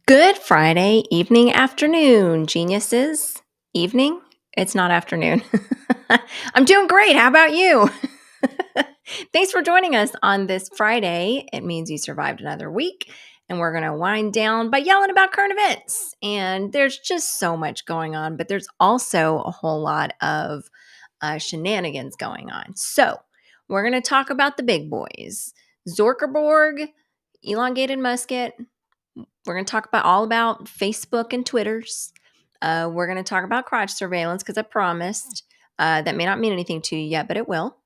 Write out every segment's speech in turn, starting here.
Good Friday evening, afternoon, geniuses. Evening? It's not afternoon. I'm doing great. How about you? Thanks for joining us on this Friday. It means you survived another week, and we're going to wind down by yelling about current events. And there's just so much going on, but there's also a whole lot of shenanigans going on. So we're going to talk about the big boys: Zorkerborg, elongated musket. We're going to talk all about Facebook and Twitters. We're going to talk about crotch surveillance because I promised. That may not mean anything to you yet, but it will.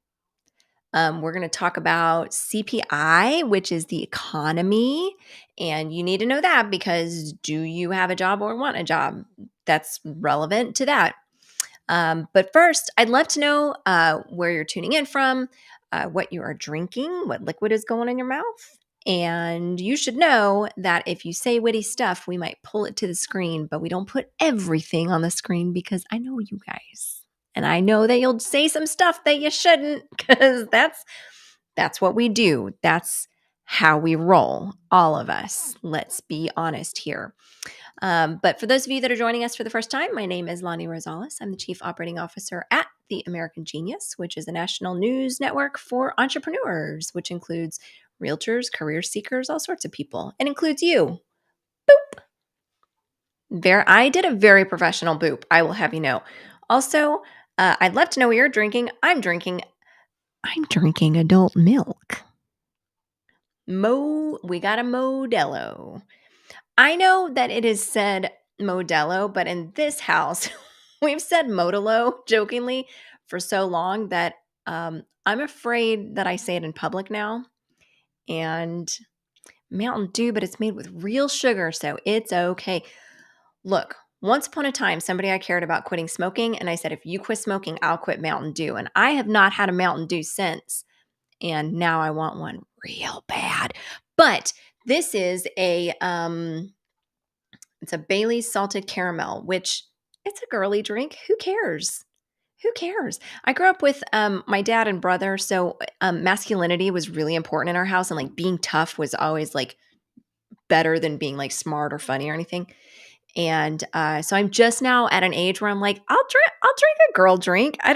We're going to talk about CPI, which is the economy. And you need to know that because do you have a job or want a job? That's relevant to that. But first, I'd love to know where you're tuning in from, what you are drinking, what liquid is going in your mouth. And you should know that if you say witty stuff, we might pull it to the screen, but we don't put everything on the screen because I know you guys. And I know that you'll say some stuff that you shouldn't because that's what we do. That's how we roll, all of us. Let's be honest here. But for those of you that are joining us for the first time, my name is Lonnie Rosales. I'm the Chief Operating Officer at the American Genius, which is a national news network for entrepreneurs, which includes realtors, career seekers, all sorts of people. It includes you. Boop. I did a very professional boop, I will have you know. Also, I'd love to know what you're drinking. I'm drinking adult milk. We got a Modelo. I know that it is said Modelo, but in this house, we've said Modelo jokingly for so long that I'm afraid that I say it in public now. And Mountain Dew, but it's made with real sugar, so it's okay. Look, once upon a time, somebody I cared about quitting smoking, and I said, if you quit smoking, I'll quit Mountain Dew. And I have not had a Mountain Dew since. And now I want one real bad. But this is it's a Bailey's salted caramel, which it's a girly drink. Who cares? Who cares? I grew up with my dad and brother, so masculinity was really important in our house, and like being tough was always like better than being like smart or funny or anything. And so I'm just now at an age where I'm like, I'll drink a girl drink. I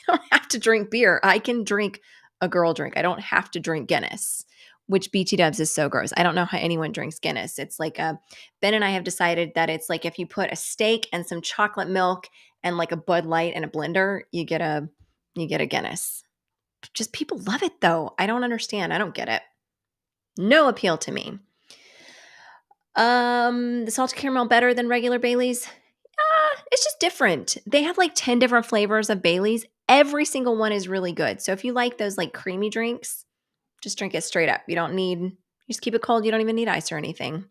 don't have to drink beer. I can drink a girl drink. I don't have to drink Guinness, which BT dubs is so gross. I don't know how anyone drinks Guinness. It's like Ben and I have decided that it's like if you put a steak and some chocolate milk and like a Bud Light and a blender, you get a Guinness. Just people love it though. I don't understand. I don't get it. No appeal to me. The salted caramel better than regular Baileys? It's just different. They have like 10 different flavors of Baileys. Every single one is really good. So if you like those like creamy drinks, just drink it straight up. You just keep it cold. You don't even need ice or anything.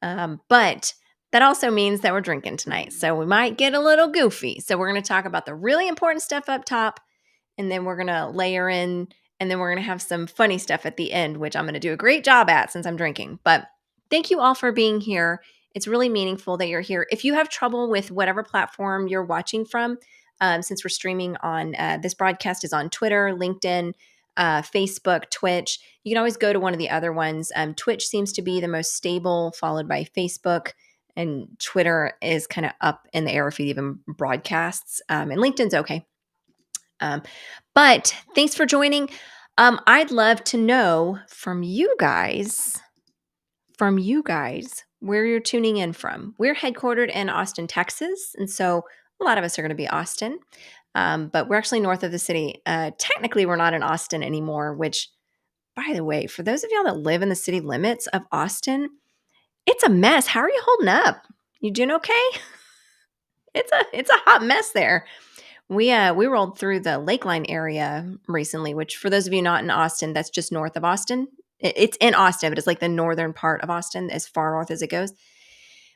But that also means that we're drinking tonight. So we might get a little goofy. So we're going to talk about the really important stuff up top, and then we're going to layer in, and then we're going to have some funny stuff at the end, which I'm going to do a great job at since I'm drinking. But thank you all for being here. It's really meaningful that you're here. If you have trouble with whatever platform you're watching from, since we're streaming on, this broadcast is on Twitter, LinkedIn, Facebook, Twitch. You can always go to one of the other ones. Twitch seems to be the most stable, followed by Facebook, and Twitter is kind of up in the air if it even broadcasts. And LinkedIn's okay. But thanks for joining. I'd love to know from you guys where you're tuning in from. We're headquartered in Austin, Texas, and so a lot of us are going to be Austin. But we're actually north of the city. Technically, we're not in Austin anymore, which, by the way, for those of y'all that live in the city limits of Austin, it's a mess. How are you holding up? You doing okay? It's a hot mess there. We rolled through the Lakeline area recently, which for those of you not in Austin, that's just north of Austin. It's in Austin, but it's like the northern part of Austin, as far north as it goes.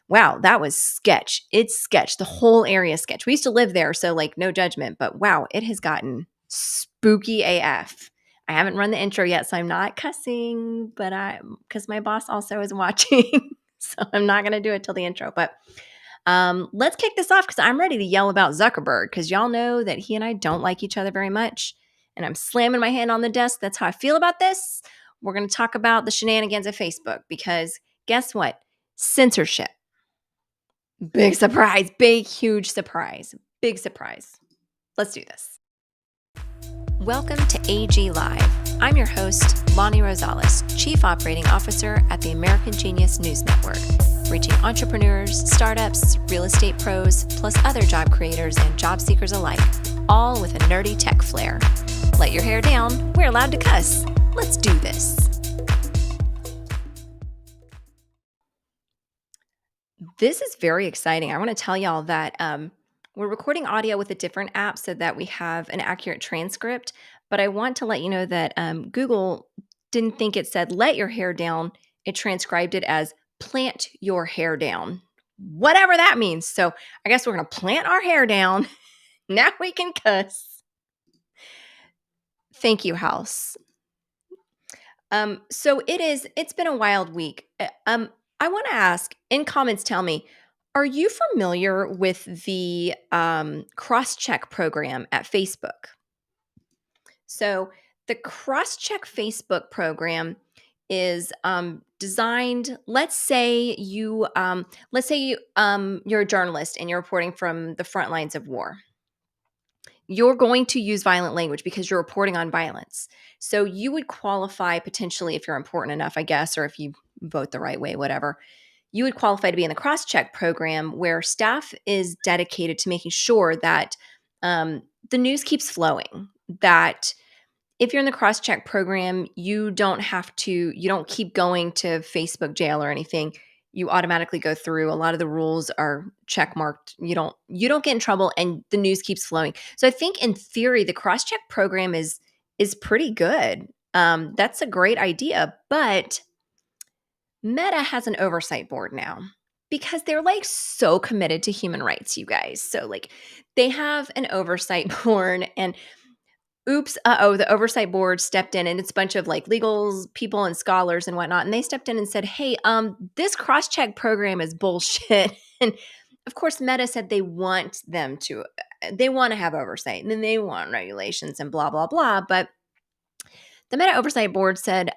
Wow, that was sketch. It's sketch. The whole area is sketch. We used to live there, so like no judgment, but wow, it has gotten spooky AF. I haven't run the intro yet, so I'm not cussing, but because my boss also is watching, so I'm not going to do it till the intro. But let's kick this off because I'm ready to yell about Zuckerberg because y'all know that he and I don't like each other very much, and I'm slamming my hand on the desk. That's how I feel about this. We're going to talk about the shenanigans of Facebook because guess what? censorship. Big surprise, big, huge surprise, big surprise. Let's do this. Welcome to AG Live. I'm your host, Lonnie Rosales, Chief Operating Officer at the American Genius News Network, reaching entrepreneurs, startups, real estate pros, plus other job creators and job seekers alike, all with a nerdy tech flair. Let your hair down. We're allowed to cuss. Let's do this. This is very exciting. I want to tell y'all that we're recording audio with a different app so that we have an accurate transcript. But I want to let you know that Google didn't think it said let your hair down. It transcribed it as plant your hair down, whatever that means. So I guess we're going to plant our hair down. Now we can cuss. Thank you, House. So it's been a wild week. I want to ask, in comments, tell me, are you familiar with the cross-check program at Facebook? So the cross-check Facebook program is designed. Let's say you're a journalist and you're reporting from the front lines of war. You're going to use violent language because you're reporting on violence. So you would qualify potentially, if you're important enough, I guess, or if you vote the right way, whatever, you would qualify to be in the cross-check program where staff is dedicated to making sure that the news keeps flowing, that if you're in the cross-check program, you don't keep going to Facebook jail or anything. You automatically go through. A lot of the rules are check marked. You don't get in trouble, and the news keeps flowing. So I think in theory, the cross-check program is pretty good. That's a great idea, but Meta has an oversight board now because they're like so committed to human rights, you guys. So like they have an oversight board, and oops, the oversight board stepped in, and it's a bunch of like legals, people and scholars and whatnot. And they stepped in and said, hey, this cross-check program is bullshit. And of course, Meta said they want to have oversight, and then they want regulations and blah, blah, blah. But the Meta oversight board said,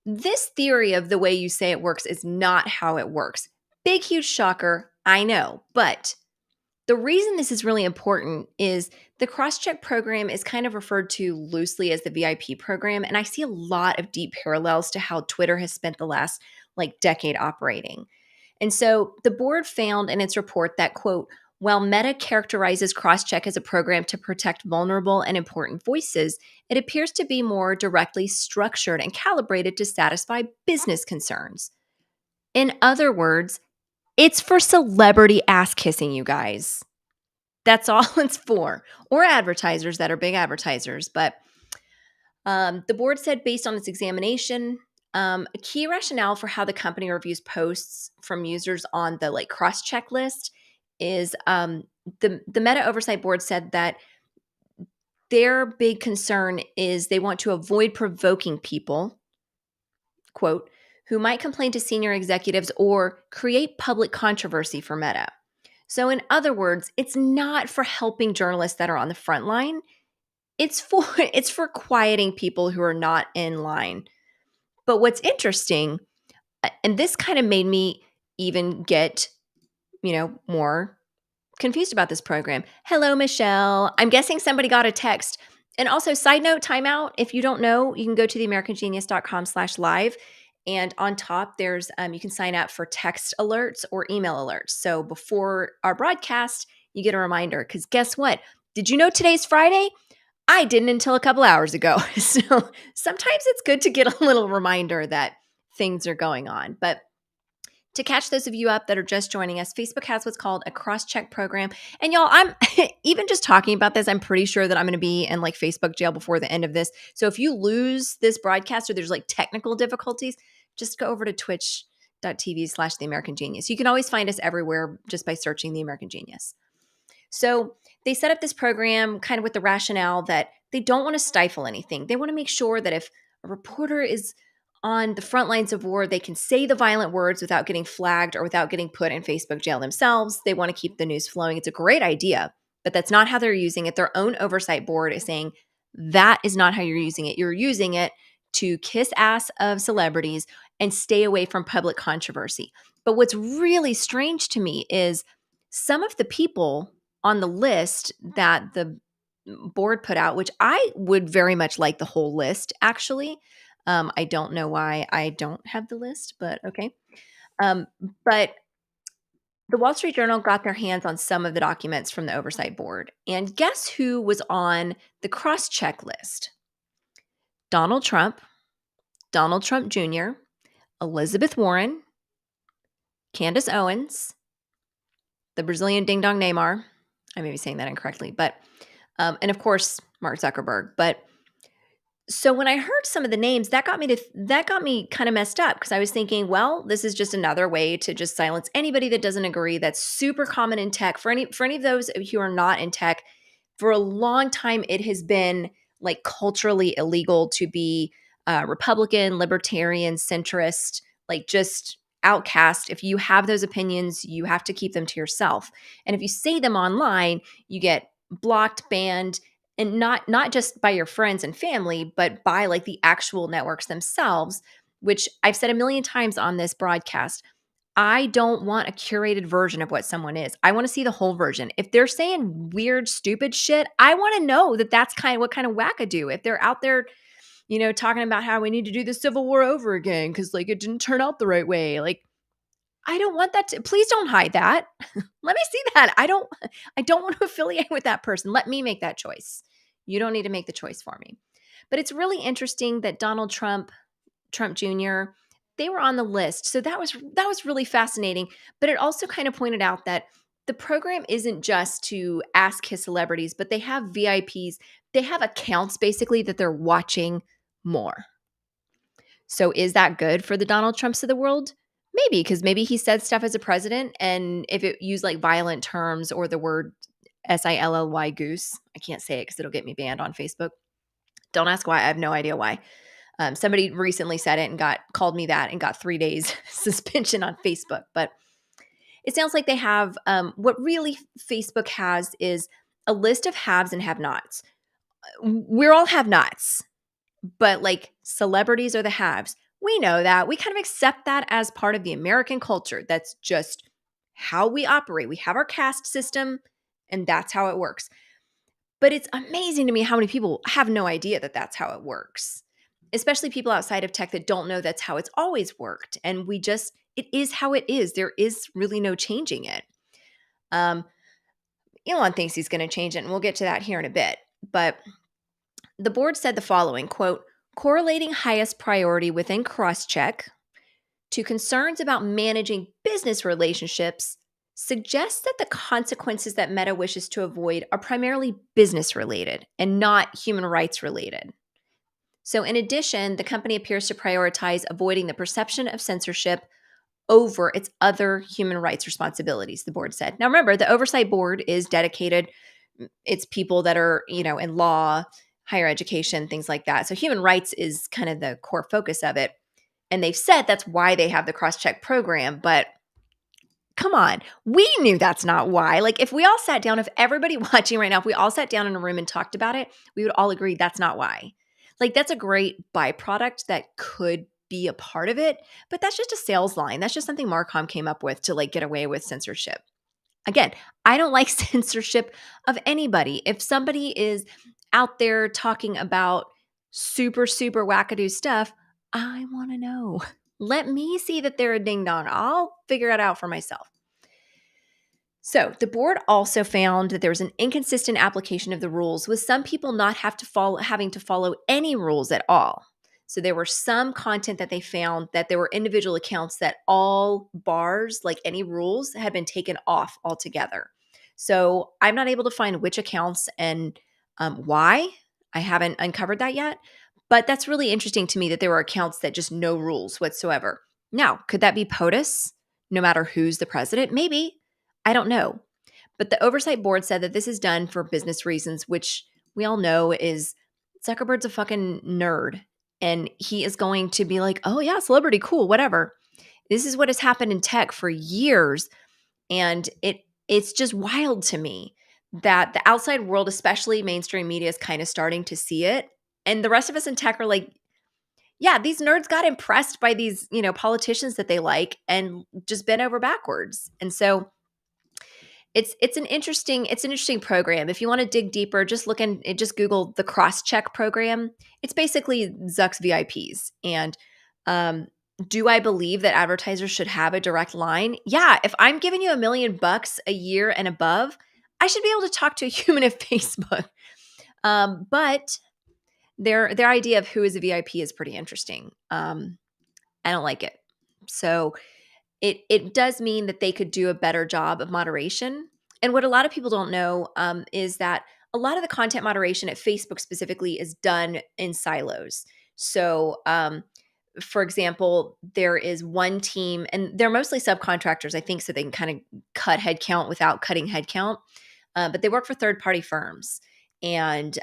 this theory of the way you say it works is not how it works. Big, huge shocker, I know. But the reason this is really important is the cross-check program is kind of referred to loosely as the VIP program. And I see a lot of deep parallels to how Twitter has spent the last decade operating. And so the board found in its report that, quote, while Meta characterizes cross-check as a program to protect vulnerable and important voices, it appears to be more directly structured and calibrated to satisfy business concerns. In other words, it's for celebrity ass kissing, you guys. That's all it's for. Or advertisers that are big advertisers. But the board said, based on its examination, a key rationale for how the company reviews posts from users on the cross-check list is the Meta Oversight Board said that their big concern is they want to avoid provoking people, quote, who might complain to senior executives or create public controversy for Meta. So in other words, it's not for helping journalists that are on the front line. It's for quieting people who are not in line. But what's interesting, and this kind of made me even get, more confused about this program. Hello, Michelle. I'm guessing somebody got a text. And also, side note, timeout. If you don't know, you can go to theamericangenius.com/live. And on top, there's you can sign up for text alerts or email alerts. So before our broadcast, you get a reminder. Because guess what? Did you know today's Friday? I didn't until a couple hours ago. So sometimes it's good to get a little reminder that things are going on. But to catch those of you up that are just joining us, Facebook has what's called a cross-check program. And y'all, I'm even just talking about this, I'm pretty sure that I'm going to be in Facebook jail before the end of this. So if you lose this broadcast or there's technical difficulties, just go over to twitch.tv/The American Genius. You can always find us everywhere just by searching The American Genius. So they set up this program kind of with the rationale that they don't want to stifle anything. They want to make sure that if a reporter is on the front lines of war, they can say the violent words without getting flagged or without getting put in Facebook jail themselves. They want to keep the news flowing. It's a great idea, but that's not how they're using it. Their own oversight board is saying that is not how you're using it. You're using it to kiss ass of celebrities and stay away from public controversy. But what's really strange to me is some of the people on the list that the board put out, which I would very much like the whole list, actually. I don't know why I don't have the list, but okay. Um, but the Wall Street Journal got their hands on some of the documents from the oversight board. And guess who was on the cross check list? Donald Trump, Donald Trump Jr., Elizabeth Warren, Candace Owens, the Brazilian ding dong Neymar. I may be saying that incorrectly, but and of course Mark Zuckerberg. But so when I heard some of the names, that got me kind of messed up because I was thinking, well, this is just another way to just silence anybody that doesn't agree. That's super common in tech. For any of those who are not in tech, for a long time it has been like culturally illegal to be Republican, libertarian, centrist, like just outcast. If you have those opinions, you have to keep them to yourself. And if you say them online, you get blocked, banned, and not just by your friends and family, but by like the actual networks themselves, which I've said a million times on this broadcast. I don't want a curated version of what someone is. I want to see the whole version. If they're saying weird, stupid shit, I want to know that that's kind of what kind of wackadoo. If they're out there, talking about how we need to do the Civil War over again because like it didn't turn out the right way, like I don't want that to, please don't hide that. Let me see that. I don't want to affiliate with that person. Let me make that choice. You don't need to make the choice for me. But it's really interesting that Donald Trump, Trump Jr., they were on the list. So that was really fascinating, but it also kind of pointed out that the program isn't just to ask his celebrities, but they have VIPs. They have accounts basically that they're watching more. So is that good for the Donald Trumps of the world? Maybe, because maybe he said stuff as a president, and if it used like violent terms or the word SILLY goose, I can't say it because it'll get me banned on Facebook. Don't ask why. I have no idea why. Somebody recently said it and called me that and got 3 days suspension on Facebook. But it sounds like they have what really Facebook has is a list of haves and have-nots. We're all have-nots, but like celebrities are the haves. We know that. We kind of accept that as part of the American culture. That's just how we operate. We have our caste system, and that's how it works. But it's amazing to me how many people have no idea that that's how it works, especially people outside of tech that don't know that's how it's always worked. And it is how it is. There is really no changing it. Elon thinks he's going to change it, and we'll get to that here in a bit. But the board said the following, quote, correlating highest priority within crosscheck to concerns about managing business relationships suggests that the consequences that Meta wishes to avoid are primarily business related and not human rights related. So in addition, the company appears to prioritize avoiding the perception of censorship over its other human rights responsibilities, the board said. Now remember, the oversight board is dedicated, it's people that are, in law, higher education, things like that. So human rights is kind of the core focus of it. And they've said that's why they have the cross-check program, but come on, we knew that's not why. Like if we all sat down, if everybody watching right now, if we all sat down in a room and talked about it, we would all agree that's not why. Like that's a great byproduct that could be a part of it, but that's just a sales line. That's just something Marcom came up with to like get away with censorship. Again, I don't like censorship of anybody. If somebody is out there talking about super, super wackadoo stuff, I want to know. Let me see that they're a ding dong. I'll figure it out for myself. So the board also found that there was an inconsistent application of the rules, with some people not having to follow any rules at all. So there were some content that they found that there were individual accounts that all bars, like any rules, had been taken off altogether. So I'm not able to find which accounts and why. I haven't uncovered that yet. But that's really interesting to me that there were accounts that just no rules whatsoever. Now, could that be POTUS, no matter who's the president? Maybe. I don't know. But the oversight board said that this is done for business reasons, which we all know is Zuckerberg's a fucking nerd. And he is going to be like, oh yeah, celebrity, cool, whatever. This is what has happened in tech for years. And it's just wild to me that the outside world, especially mainstream media, is kind of starting to see it. And the rest of us in tech are like, Yeah, these nerds got impressed by these, politicians that they like and just bent over backwards. And so it's an interesting program. If you want to dig deeper, just Google the cross check program. It's basically Zuck's VIPs. And um, do I believe that advertisers should have a direct line? Yeah, if I'm giving you $1 million a year and above, I should be able to talk to a human at Facebook. But their idea of who is a VIP is pretty interesting. I don't like it. So it does mean that they could do a better job of moderation. And what a lot of people don't know is that a lot of the content moderation at Facebook specifically is done in silos. So, for example, there is one team, and they're mostly subcontractors, I think, so they can kind of cut headcount without cutting headcount. But they work for third-party firms. And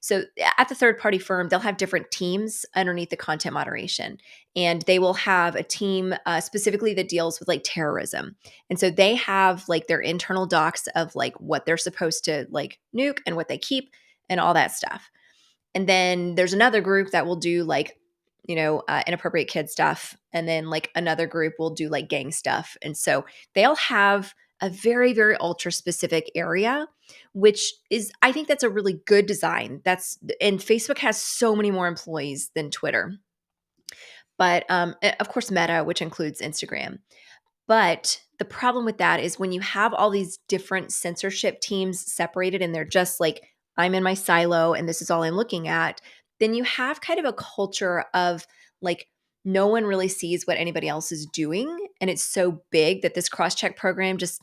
so at the third-party firm, they'll have different teams underneath the content moderation, and they will have a team specifically that deals with like terrorism. And so they have like their internal docs of like what they're supposed to like nuke and what they keep and all that stuff. And then there's another group that will do like, inappropriate kid stuff. And then like another group will do like gang stuff. And so they'll have a very, very ultra specific area, which is, I think that's a really good design. And Facebook has so many more employees than Twitter. But of course, Meta, which includes Instagram. But the problem with that is when you have all these different censorship teams separated and they're just like, I'm in my silo and this is all I'm looking at, then you have kind of a culture of like, no one really sees what anybody else is doing. And it's so big that this cross check program just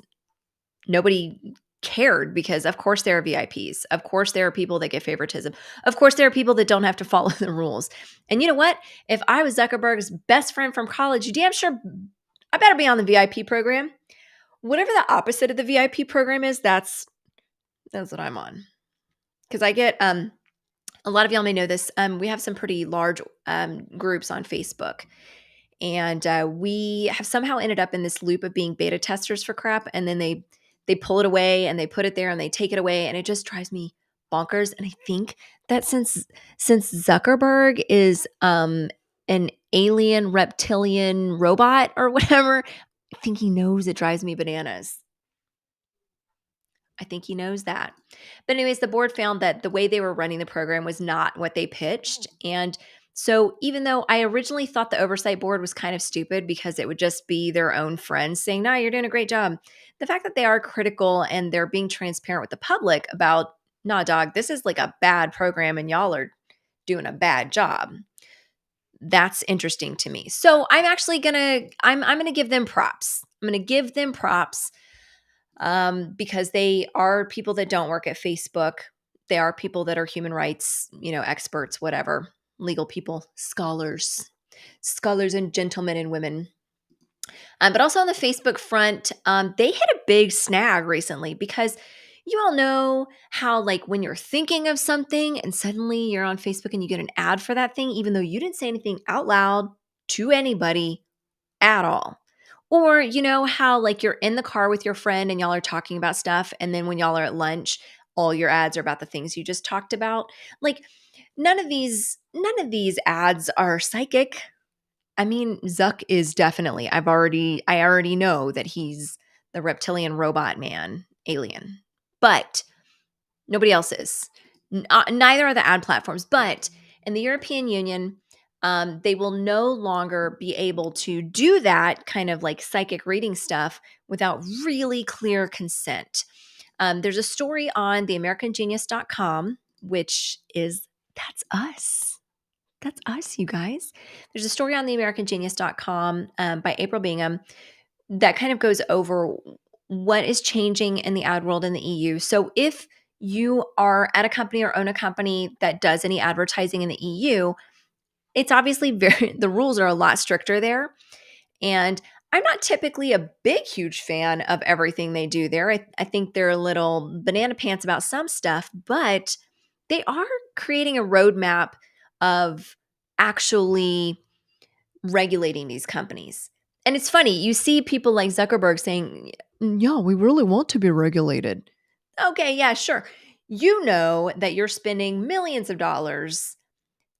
nobody cared because, of course, there are VIPs. Of course, there are people that get favoritism. Of course, there are people that don't have to follow the rules. And you know what? If I was Zuckerberg's best friend from college, you damn sure I better be on the VIP program. Whatever the opposite of the VIP program is, that's what I'm on. Because I get a lot of y'all may know this. We have some pretty large groups on Facebook, and we have somehow ended up in this loop of being beta testers for crap, and then they pull it away and they put it there and they take it away, and it just drives me bonkers. And I think that since Zuckerberg is an alien reptilian robot or whatever, I think he knows it drives me bananas. I think he knows that. But anyways, the board found that the way they were running the program was not what they pitched. And so even though I originally thought the oversight board was kind of stupid because it would just be their own friends saying, no, you're doing a great job. The fact that they are critical and they're being transparent with the public about, nah, dog, this is like a bad program and y'all are doing a bad job. That's interesting to me. So I'm actually I'm gonna give them props. I'm gonna give them props because they are people that don't work at Facebook. They are people that are human rights, experts, whatever, legal people, scholars and gentlemen and women. But also on the Facebook front, they hit a big snag recently because you all know how like when you're thinking of something and suddenly you're on Facebook and you get an ad for that thing, even though you didn't say anything out loud to anybody at all. Or you know how like you're in the car with your friend and y'all are talking about stuff, and then when y'all are at lunch, all your ads are about the things you just talked about. Like none of these ads are psychic. I mean, Zuck is definitely. I already know that he's the reptilian robot man, alien. But nobody else is. Neither are the ad platforms. But in the European Union, they will no longer be able to do that kind of like psychic reading stuff without really clear consent. There's a story on theamericangenius.com, which is that's us. That's us, you guys. There's a story on theamericangenius.com by April Bingham that kind of goes over what is changing in the ad world in the EU. So if you are at a company or own a company that does any advertising in the EU, it's obviously the rules are a lot stricter there. And I'm not typically a big, huge fan of everything they do there. I think they're a little banana pants about some stuff, but they are creating a roadmap of actually regulating these companies. And it's funny, you see people like Zuckerberg saying, yeah, we really want to be regulated. Okay, yeah, sure. You know that you're spending millions of dollars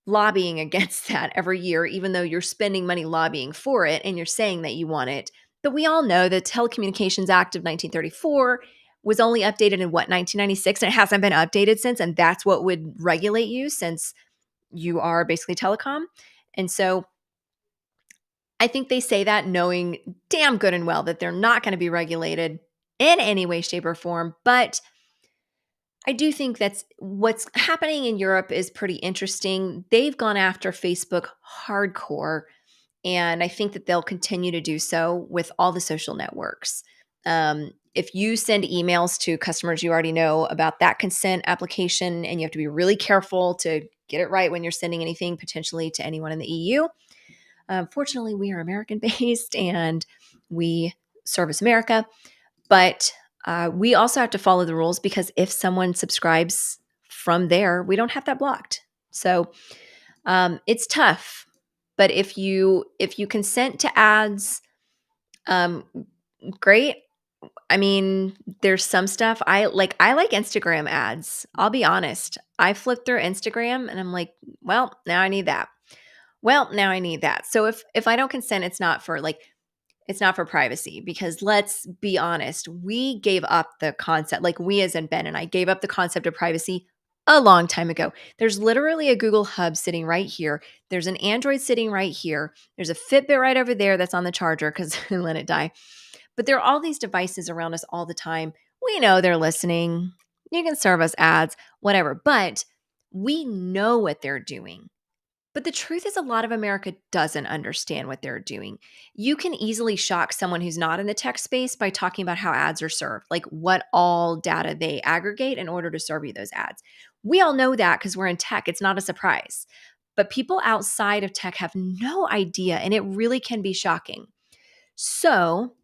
lobbying against that every year, even though you're spending money lobbying for it and you're saying that you want it. But we all know the Telecommunications Act of 1934 was only updated in 1996, and it hasn't been updated since. And that's what would regulate you since you are basically telecom. And so I think they say that knowing damn good and well that they're not going to be regulated in any way, shape, or form. But I do think that's what's happening in Europe is pretty interesting. They've gone after Facebook hardcore, and I think that they'll continue to do so with all the social networks. If you send emails to customers you already know about that consent application, and you have to be really careful to get it right when you're sending anything potentially to anyone in the EU. Fortunately, we are American based and we service America, but we also have to follow the rules because if someone subscribes from there, we don't have that blocked. So it's tough. But if you consent to ads, great. I mean, there's some stuff I like Instagram ads. I'll be honest. I flip through Instagram and I'm like, well, now I need that. Well, now I need that. So if I don't consent, it's not for privacy, because let's be honest, we gave up the concept, like we as in Ben and I gave up the concept of privacy a long time ago. There's literally a Google Hub sitting right here. There's an Android sitting right here. There's a Fitbit right over there that's on the charger because let it die. But there are all these devices around us all the time. We know they're listening. You can serve us ads, whatever, but we know what they're doing. But the truth is, a lot of America doesn't understand what they're doing. You can easily shock someone who's not in the tech space by talking about how ads are served, like what all data they aggregate in order to serve you those ads. We all know that because we're in tech. It's not a surprise. But people outside of tech have no idea, and it really can be shocking. So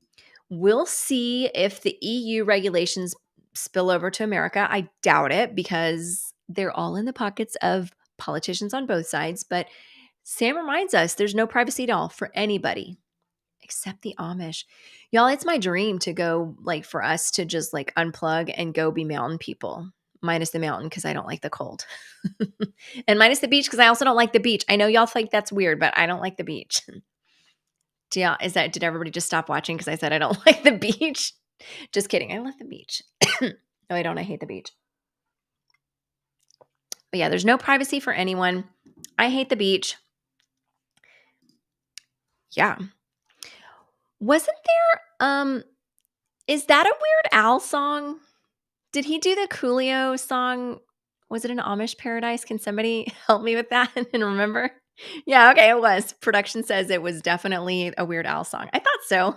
we'll see if the EU regulations spill over to America. I doubt it because they're all in the pockets of politicians on both sides. But Sam reminds us there's no privacy at all for anybody except the Amish. Y'all, it's my dream to go, like, for us to just like unplug and go be mountain people, minus the mountain because I don't like the cold, and minus the beach because I also don't like the beach. I know y'all think that's weird, but I don't like the beach. Yeah, did everybody just stop watching because I said I don't like the beach? Just kidding. I love the beach. No, I don't. I hate the beach. But yeah, there's no privacy for anyone. I hate the beach. Yeah. Wasn't there is that a Weird Al song? Did he do the Coolio song? Was it an Amish Paradise? Can somebody help me with that and remember? Yeah, okay, it was. Production says it was definitely a Weird Al song. I thought so.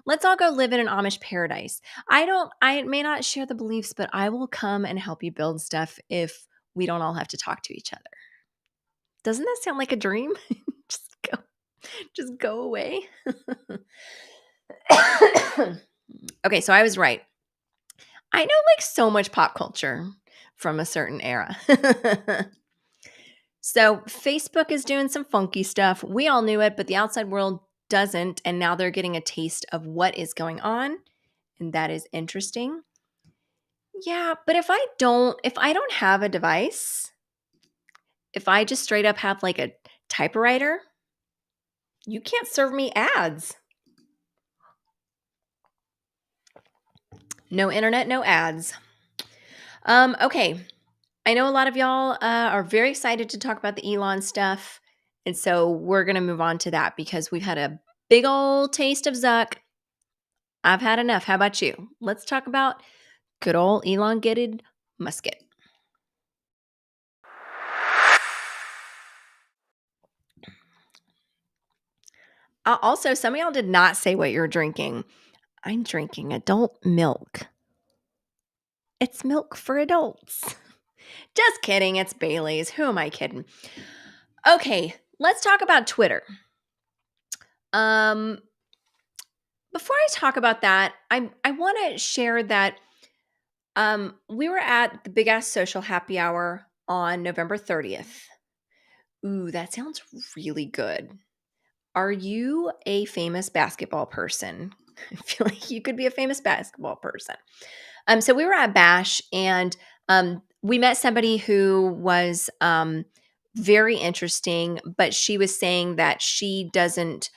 Let's all go live in an Amish paradise. I may not share the beliefs, but I will come and help you build stuff if we don't all have to talk to each other. Doesn't that sound like a dream? just go away. Okay, so I was right. I know like so much pop culture from a certain era. So Facebook is doing some funky stuff. We all knew it, but the outside world doesn't. And now they're getting a taste of what is going on. And that is interesting. Yeah, but if I don't have a device, if I just straight up have like a typewriter, you can't serve me ads. No internet, no ads. Okay. I know a lot of y'all are very excited to talk about the Elon stuff. And so we're going to move on to that because we've had a big old taste of Zuck. I've had enough. How about you? Let's talk about good old elongated musket. Also, some of y'all did not say what you're drinking. I'm drinking adult milk. It's milk for adults. Just kidding. It's Bailey's. Who am I kidding? Okay, let's talk about Twitter. Before I talk about that, I want to share that we were at the Big Ass Social Happy Hour on November 30th. Ooh, that sounds really good. Are you a famous basketball person? I feel like you could be a famous basketball person. So we were at Bash and we met somebody who was very interesting, but she was saying that she doesn't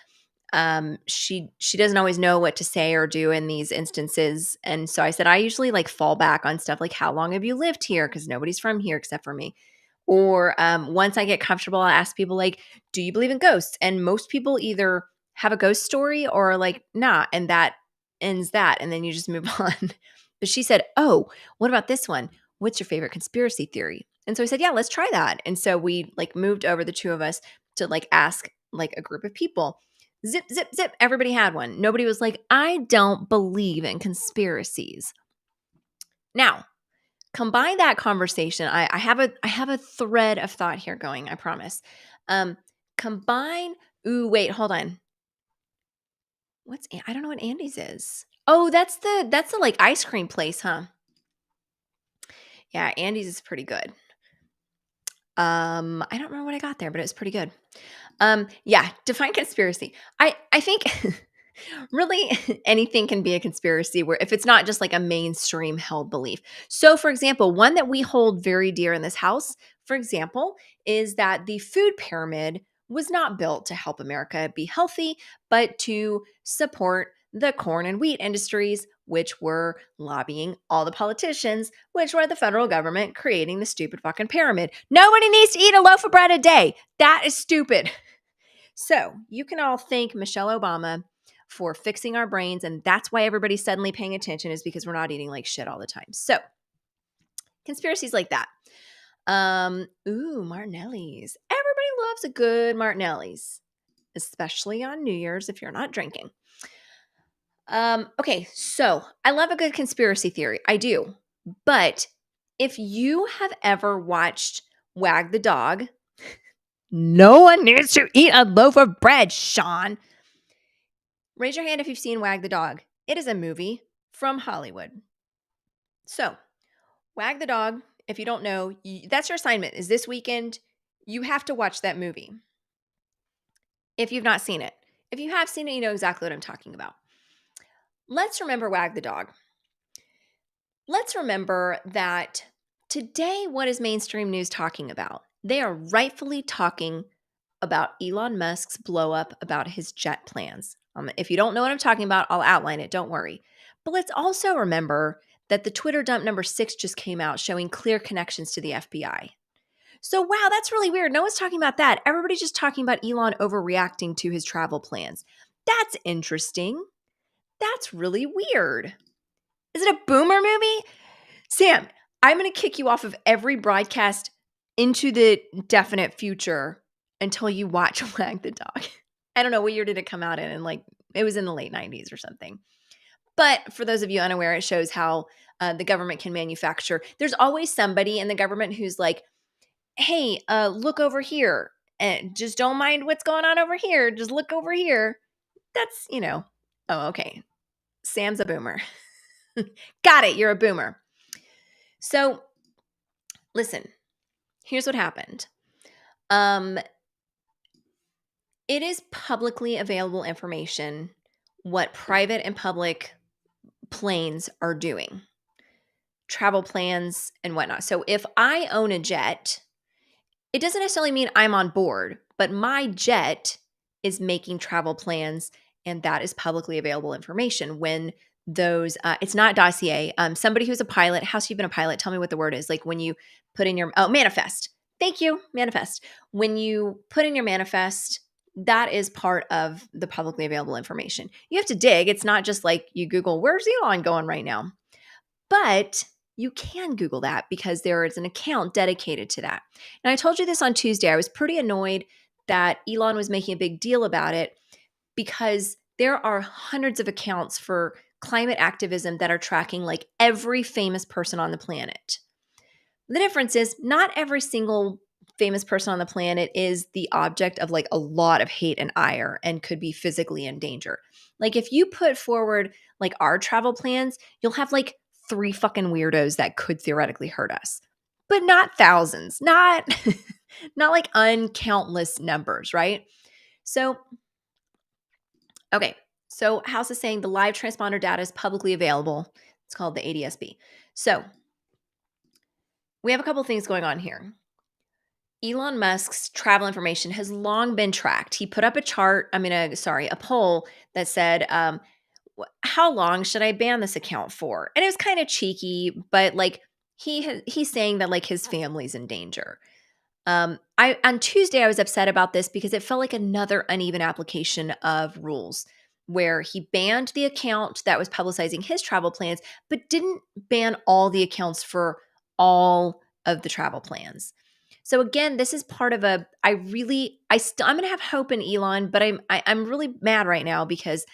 she doesn't always know what to say or do in these instances. And so I said, I usually like fall back on stuff like, how long have you lived here? Because nobody's from here except for me. Or once I get comfortable, I ask people like, do you believe in ghosts? And most people either have a ghost story or like, nah. And that ends that. And then you just move on. But she said, oh, what about this one? What's your favorite conspiracy theory? And so I said, yeah, let's try that. And so we like moved over, the two of us, to like ask like a group of people. Zip, zip, zip. Everybody had one. Nobody was like, I don't believe in conspiracies. Now, combine that conversation. I have a thread of thought here going, I promise. Combine, ooh, wait, hold on. I don't know what Andy's is. Oh, that's the like ice cream place, huh? Yeah, Andy's is pretty good. I don't remember what I got there, but it was pretty good. Yeah, define conspiracy. I think really anything can be a conspiracy where if it's not just like a mainstream held belief. So for example, one that we hold very dear in this house, for example, is that the food pyramid was not built to help America be healthy, but to support the corn and wheat industries, which were lobbying all the politicians, which were the federal government creating the stupid fucking pyramid. Nobody needs to eat a loaf of bread a day. That is stupid. So you can all thank Michelle Obama for fixing our brains. And that's why everybody's suddenly paying attention, is because we're not eating like shit all the time. So conspiracies like that. Martinelli's. Everybody loves a good Martinelli's, especially on New Year's if you're not drinking. Okay, so I love a good conspiracy theory. I do. But if you have ever watched Wag the Dog, no one needs to eat a loaf of bread, Sean. Raise your hand if you've seen Wag the Dog. It is a movie from Hollywood. So, Wag the Dog, if you don't know, that's your assignment, is this weekend, you have to watch that movie. If you've not seen it. If you have seen it, you know exactly what I'm talking about. Let's remember Wag the Dog. Let's remember that today, what is mainstream news talking about? They are rightfully talking about Elon Musk's blow up about his jet plans. If you don't know what I'm talking about, I'll outline it. Don't worry. But let's also remember that the Twitter dump number 6 just came out showing clear connections to the FBI. So, wow, that's really weird. No one's talking about that. Everybody's just talking about Elon overreacting to his travel plans. That's interesting. That's really weird. Is it a boomer movie? Sam, I'm going to kick you off of every broadcast into the definite future until you watch Wag the Dog. I don't know, what year did it come out in? And like, it was in the late 90s or something. But for those of you unaware, it shows how the government can manufacture. There's always somebody in the government who's like, hey, look over here. And just don't mind what's going on over here. Just look over here. That's, oh, okay. Sam's a boomer. Got it. You're a boomer. So listen, here's what happened. It is publicly available information what private and public planes are doing, travel plans and whatnot. So if I own a jet, it doesn't necessarily mean I'm on board, but my jet is making travel plans, and that is publicly available information. When those, it's not dossier. Somebody who's a pilot, how's you been a pilot? Tell me what the word is. Like when you put in your, manifest. Thank you, manifest. When you put in your manifest, that is part of the publicly available information. You have to dig. It's not just like you Google, where's Elon going right now? But you can Google that because there is an account dedicated to that. And I told you this on Tuesday. I was pretty annoyed that Elon was making a big deal about it because there are hundreds of accounts for climate activism that are tracking like every famous person on the planet. The difference is not every single famous person on the planet is the object of like a lot of hate and ire and could be physically in danger. Like if you put forward like our travel plans, you'll have like 3 fucking weirdos that could theoretically hurt us, but not thousands, not like uncountless numbers, right? So, okay. So House is saying the live transponder data is publicly available. It's called the ADSB. So we have a couple things going on here. Elon Musk's travel information has long been tracked. He put up a poll that said, how long should I ban this account for? And it was kind of cheeky, but like he's saying that like his family's in danger. I on Tuesday I was upset about this because it felt like another uneven application of rules where he banned the account that was publicizing his travel plans, but didn't ban all the accounts for all of the travel plans. So again, this is part of I'm going to have hope in Elon, but I'm really mad right now because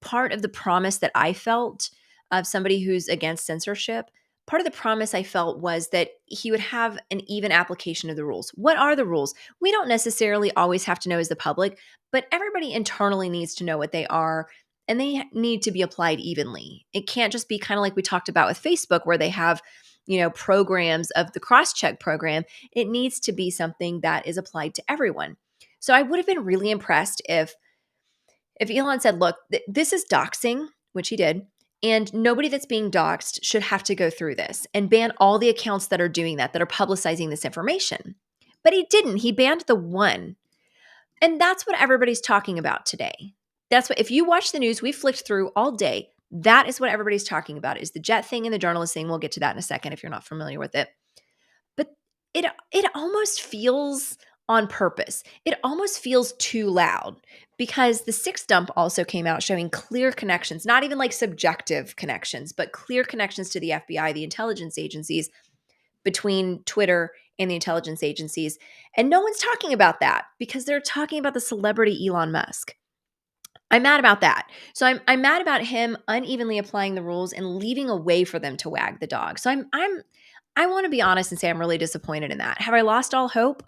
part of the promise that I felt of somebody who's against censorship, part of the promise I felt was that he would have an even application of the rules. What are the rules? We don't necessarily always have to know as the public, but everybody internally needs to know what they are, and they need to be applied evenly. It can't just be kind of like we talked about with Facebook where they have, programs of the cross-check program. It needs to be something that is applied to everyone. So I would have been really impressed if Elon said, look, this is doxing, which he did, and nobody that's being doxed should have to go through this, and ban all the accounts that are doing that are publicizing this information. But he didn't. He banned the one. And that's what everybody's talking about today. If you watch the news, we flicked through all day. That is what everybody's talking about, is the jet thing and the journalist thing. We'll get to that in a second if you're not familiar with it. But it almost feels on purpose. It almost feels too loud because the sixth dump also came out showing clear connections, not even like subjective connections, but clear connections to the FBI, the intelligence agencies, between Twitter and the intelligence agencies. And no one's talking about that because they're talking about the celebrity Elon Musk. I'm mad about that. So I'm mad about him unevenly applying the rules and leaving a way for them to wag the dog. So I want to be honest and say I'm really disappointed in that. Have I lost all hope?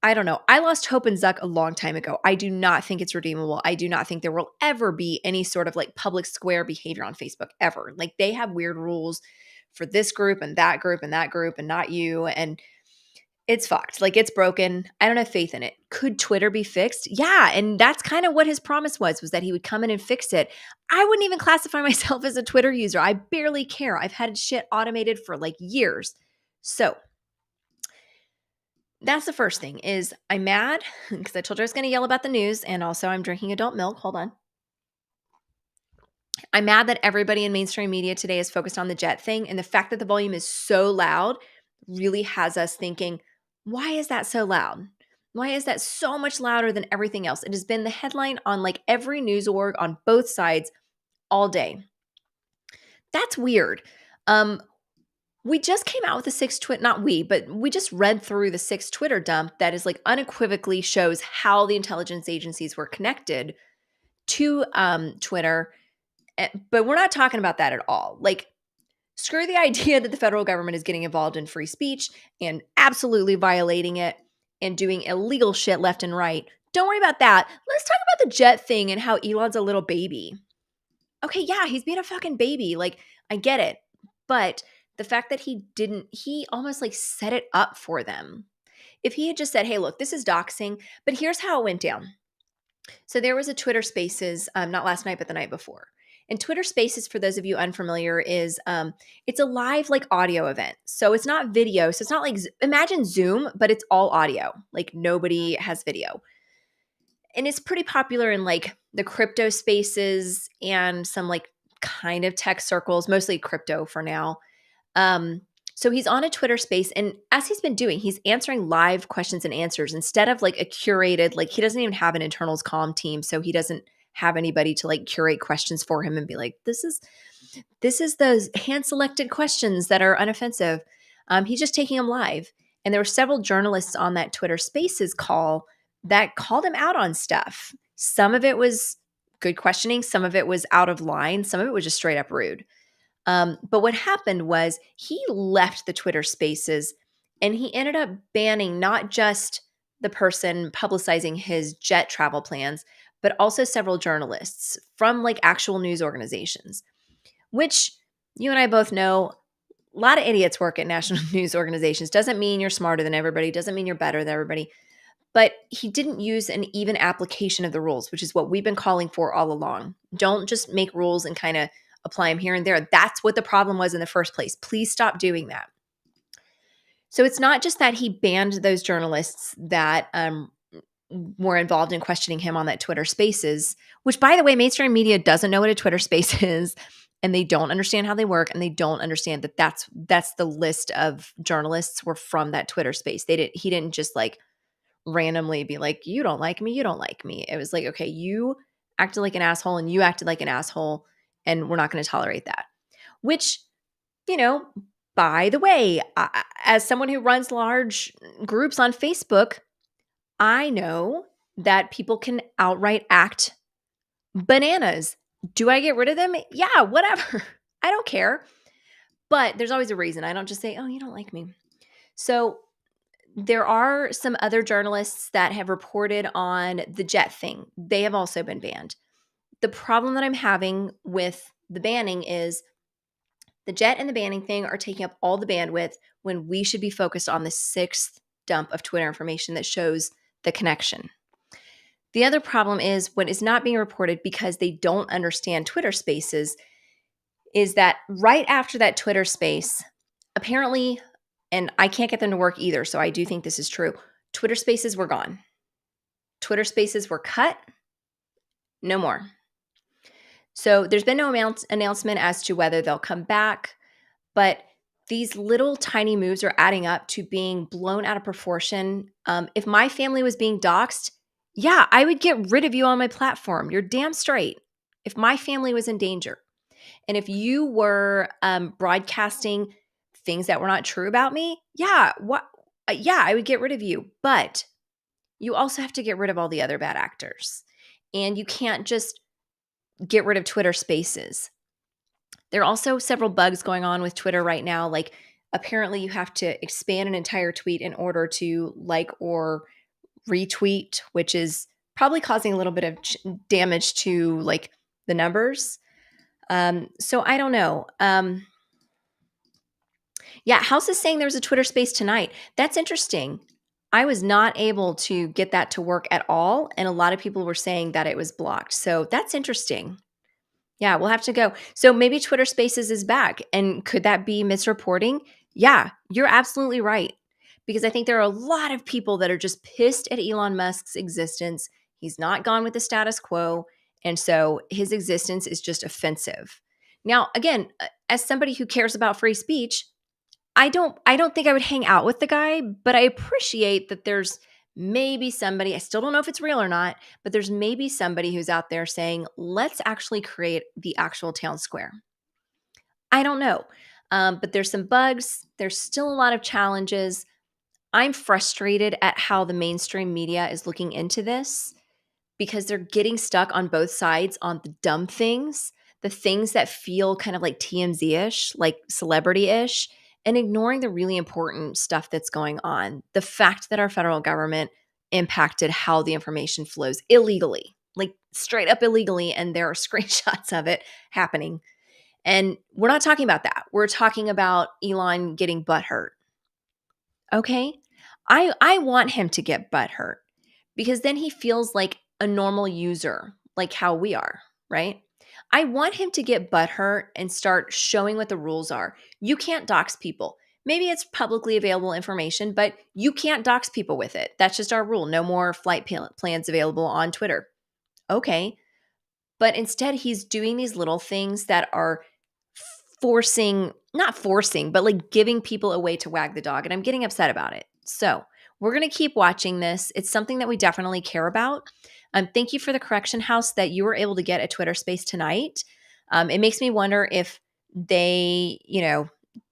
I don't know. I lost hope in Zuck a long time ago. I do not think it's redeemable. I do not think there will ever be any sort of like public square behavior on Facebook ever. Like they have weird rules for this group and that group and that group and not you. And it's fucked. Like it's broken. I don't have faith in it. Could Twitter be fixed? Yeah. And that's kind of what his promise was that he would come in and fix it. I wouldn't even classify myself as a Twitter user. I barely care. I've had shit automated for like years. So that's the first thing is I'm mad because I told you I was going to yell about the news, and also I'm drinking adult milk. Hold on. I'm mad that everybody in mainstream media today is focused on the jet thing, and the fact that the volume is so loud really has us thinking, why is that so loud? Why is that so much louder than everything else? It has been the headline on like every news org on both sides all day. That's weird. We just came out with a we just read through the sixth Twitter dump that is like unequivocally shows how the intelligence agencies were connected to Twitter. But we're not talking about that at all. Like, screw the idea that the federal government is getting involved in free speech and absolutely violating it and doing illegal shit left and right. Don't worry about that. Let's talk about the jet thing and how Elon's a little baby. Okay, yeah, he's being a fucking baby. Like, I get it. But the fact that he almost like set it up for them. If he had just said, hey, look, this is doxing, but here's how it went down. So there was a Twitter Spaces, not last night, but the night before. And Twitter Spaces, for those of you unfamiliar, is it's a live like audio event. So it's not video. So it's not like, imagine Zoom, but it's all audio. Like nobody has video. And it's pretty popular in like the crypto spaces and some like kind of tech circles, mostly crypto for now. So he's on a Twitter space, and as he's been doing, he's answering live questions and answers instead of like a curated, like he doesn't even have an internals comm team. So he doesn't have anybody to like curate questions for him and be like, this is those hand selected questions that are unoffensive. He's just taking them live. And there were several journalists on that Twitter Spaces call that called him out on stuff. Some of it was good questioning. Some of it was out of line. Some of it was just straight up rude. But what happened was he left the Twitter Spaces and he ended up banning not just the person publicizing his jet travel plans, but also several journalists from like actual news organizations, which you and I both know a lot of idiots work at national news organizations. Doesn't mean you're smarter than everybody. Doesn't mean you're better than everybody. But he didn't use an even application of the rules, which is what we've been calling for all along. Don't just make rules and kind of apply them here and there. That's what the problem was in the first place. Please stop doing that. So it's not just that he banned those journalists that were involved in questioning him on that Twitter Spaces, which, by the way, mainstream media doesn't know what a Twitter Space is, and they don't understand how they work, and they don't understand that that's the list of journalists were from that Twitter Space. He didn't just like randomly be like, you don't like me, you don't like me. It was like, okay, you acted like an asshole and you acted like an asshole, and we're not going to tolerate that. Which, you know, by the way, as someone who runs large groups on Facebook, I know that people can outright act bananas. Do I get rid of them? Yeah, whatever. I don't care. But there's always a reason. I don't just say, oh, you don't like me. So there are some other journalists that have reported on the jet thing. They have also been banned. The problem that I'm having with the banning is the jet and the banning thing are taking up all the bandwidth when we should be focused on the sixth dump of Twitter information that shows the connection. The other problem is what is not being reported because they don't understand Twitter Spaces is that right after that Twitter Space, apparently, and I can't get them to work either, so I do think this is true, Twitter Spaces were gone. Twitter Spaces were cut. No more. So there's been no announcement as to whether they'll come back, but these little tiny moves are adding up to being blown out of proportion. If my family was being doxxed, yeah, I would get rid of you on my platform. You're damn straight. If my family was in danger. And if you were broadcasting things that were not true about me, yeah, I would get rid of you. But you also have to get rid of all the other bad actors. And you can't just get rid of Twitter Spaces. There are also several bugs going on with Twitter right now. Like apparently you have to expand an entire tweet in order to like or retweet, which is probably causing a little bit of damage to like the numbers. So I don't know. Yeah, House is saying there's a Twitter Space tonight. That's interesting. I was not able to get that to work at all, and a lot of people were saying that it was blocked. So that's interesting. Yeah, we'll have to go. So maybe Twitter Spaces is back. And could that be misreporting? Yeah, you're absolutely right. Because I think there are a lot of people that are just pissed at Elon Musk's existence. He's not gone with the status quo. And so his existence is just offensive. Now, again, as somebody who cares about free speech, I don't think I would hang out with the guy, but I appreciate that there's maybe somebody, I still don't know if it's real or not, but there's maybe somebody who's out there saying, let's actually create the actual town square. I don't know. But there's some bugs. There's still a lot of challenges. I'm frustrated at how the mainstream media is looking into this because they're getting stuck on both sides on the dumb things, the things that feel kind of like TMZ-ish, like celebrity-ish, and ignoring the really important stuff that's going on. The fact that our federal government impacted how the information flows illegally, like straight up illegally, and there are screenshots of it happening. And we're not talking about that. We're talking about Elon getting butthurt. Okay? I want him to get butthurt because then he feels like a normal user, like how we are, right? I want him to get butthurt and start showing what the rules are. You can't dox people. Maybe it's publicly available information, but you can't dox people with it. That's just our rule. No more flight plans available on Twitter. Okay. But instead, he's doing these little things that are not forcing, but like giving people a way to wag the dog. And I'm getting upset about it. So we're going to keep watching this. It's something that we definitely care about. Thank you for the correction, House, that you were able to get a Twitter Space tonight. It makes me wonder if they,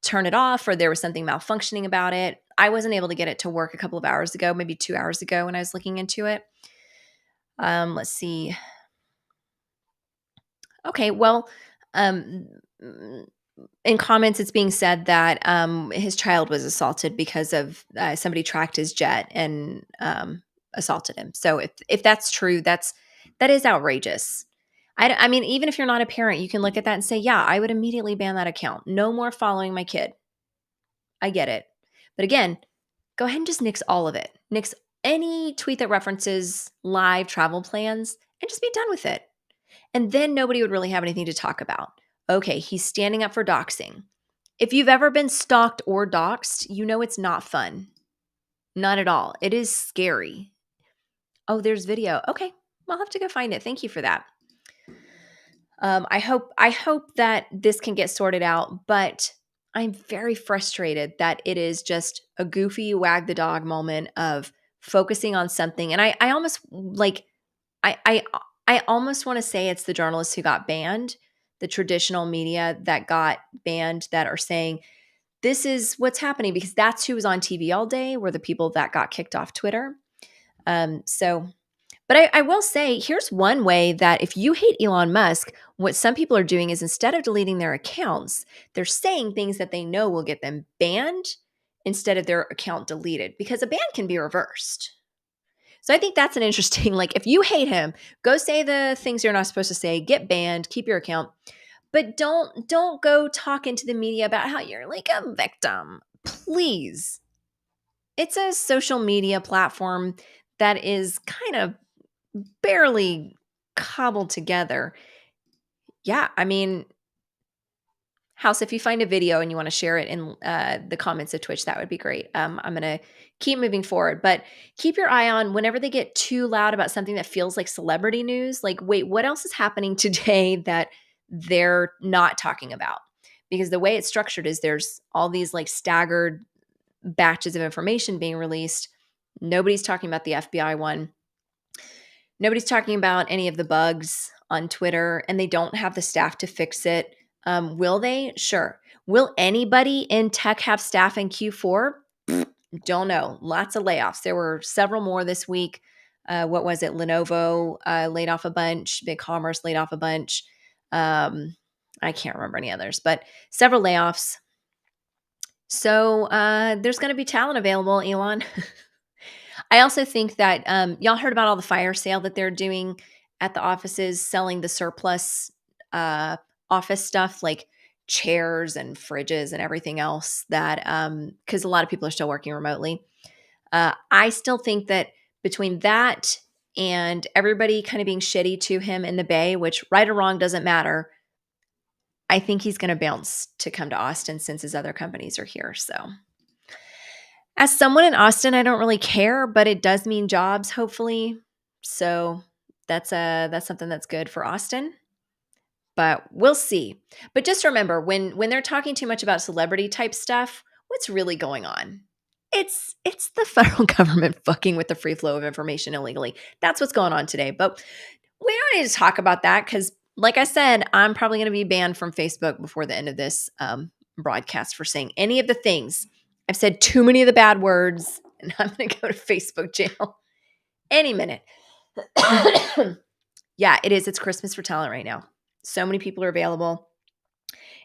turn it off or there was something malfunctioning about it. I wasn't able to get it to work a couple of hours ago, maybe 2 hours ago when I was looking into it. Let's see. Okay, well, in comments, it's being said that his child was assaulted because of somebody tracked his jet and assaulted him. So if that's true, that is outrageous. I mean, even if you're not a parent, you can look at that and say, yeah, I would immediately ban that account. No more following my kid. I get it. But again, go ahead and just nix all of it. Nix any tweet that references live travel plans and just be done with it. And then nobody would really have anything to talk about. Okay, he's standing up for doxing. If you've ever been stalked or doxxed, you know it's not fun. Not at all. It is scary. Oh, there's video. Okay. I'll have to go find it. Thank you for that. I hope that this can get sorted out, but I'm very frustrated that it is just a goofy wag the dog moment of focusing on something. And I almost like I I almost want to say it's the journalists who got banned, the traditional media that got banned that are saying this is what's happening because that's who was on TV all day were the people that got kicked off Twitter. So but I will say, here's one way that if you hate Elon Musk, what some people are doing is instead of deleting their accounts, they're saying things that they know will get them banned instead of their account deleted because a ban can be reversed. So I think that's an interesting, like, if you hate him, go say the things you're not supposed to say, get banned, keep your account, but don't go talking to the media about how you're like a victim. Please. It's a social media platform that is kind of barely cobbled together. Yeah, I mean, House, if you find a video and you want to share it in the comments of Twitch, that would be great. I'm going to keep moving forward, but keep your eye on whenever they get too loud about something that feels like celebrity news. Like, wait, what else is happening today that they're not talking about? Because the way it's structured is there's all these like staggered batches of information being released. Nobody's talking about the FBI one. Nobody's talking about any of the bugs on Twitter, and they don't have the staff to fix it. Will they? Sure. Will anybody in tech have staff in Q4? Don't know. Lots of layoffs. There were several more this week. What was it? Lenovo laid off a bunch. BigCommerce laid off a bunch. I can't remember any others, but several layoffs. So there's going to be talent available, Elon. I also think that y'all heard about all the fire sale that they're doing at the offices, selling the surplus office stuff like chairs and fridges and everything else that because a lot of people are still working remotely. I still think that between that and everybody kind of being shitty to him in the Bay, which right or wrong doesn't matter, I think he's going to bounce to come to Austin since his other companies are here. So as someone in Austin, I don't really care, but it does mean jobs, hopefully. So that's something that's good for Austin. But we'll see. But just remember, when they're talking too much about celebrity type stuff, what's really going on? It's the federal government fucking with the free flow of information illegally. That's what's going on today. But we don't need to talk about that because, like I said, I'm probably going to be banned from Facebook before the end of this broadcast for saying any of the things. I've said too many of the bad words, and I'm going to go to Facebook jail any minute. Yeah, it is. It's Christmas for talent right now. So many people are available,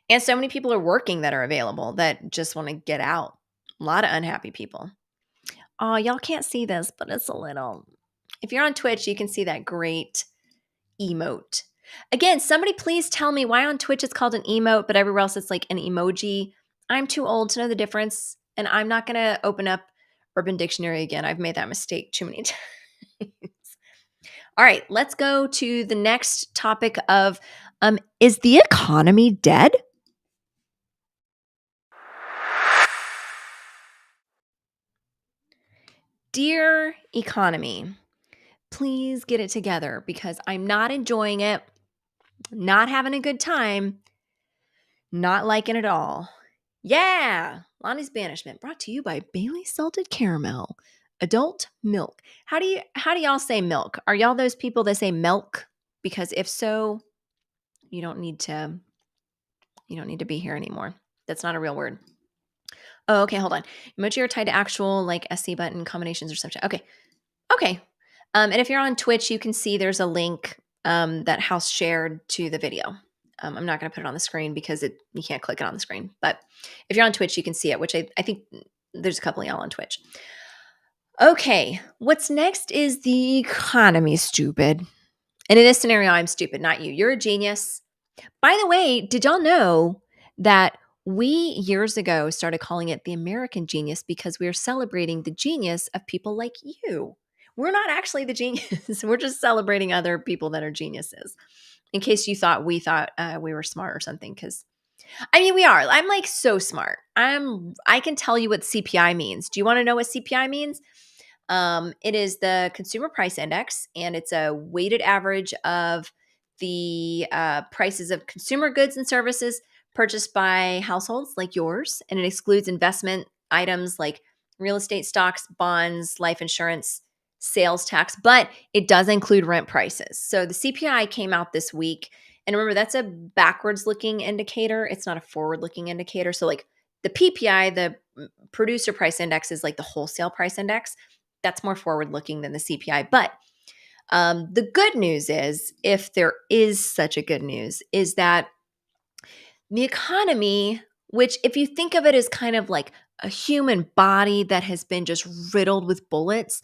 and so many people are working that are available that just want to get out. A lot of unhappy people. Oh, y'all can't see this, but it's a little. If you're on Twitch, you can see that great emote. Again, somebody please tell me why on Twitch it's called an emote, but everywhere else it's like an emoji. I'm too old to know the difference, and I'm not going to open up Urban Dictionary again. I've made that mistake too many times. All right, let's go to the next topic of is the economy dead? Dear economy, please get it together because I'm not enjoying it, not having a good time, not liking it all. Yeah, Lonnie's Banishment brought to you by Bailey Salted Caramel, adult milk. How do y'all say milk? Are y'all those people that say milk? Because if so, you don't need to be here anymore. That's not a real word. Oh, okay, hold on. Emoji are tied to actual like SC button combinations or something. Okay. And if you're on Twitch, you can see there's a link that House shared to the video. I'm not going to put it on the screen because you can't click it on the screen. But if you're on Twitch, you can see it, which I think there's a couple of y'all on Twitch. Okay, what's next is the economy, stupid. And in this scenario, I'm stupid, not you. You're a genius. By the way, did y'all know that we years ago started calling it the American genius because we are celebrating the genius of people like you? We're not actually the genius. We're just celebrating other people that are geniuses. In case you thought we were smart or something, because I mean, we are. I'm like so smart. I can tell you what CPI means. Do you want to know what CPI means? It is the Consumer Price Index, and it's a weighted average of the prices of consumer goods and services purchased by households like yours, and it excludes investment items like real estate stocks, bonds, life insurance, sales tax, but it does include rent prices. So the CPI came out this week, and remember that's a backwards looking indicator. It's not a forward looking indicator. So like the PPI, the producer price index, is like the wholesale price index. That's more forward looking than the CPI. But the good news is, if there is such a good news, is that the economy, which if you think of it as kind of like a human body that has been just riddled with bullets,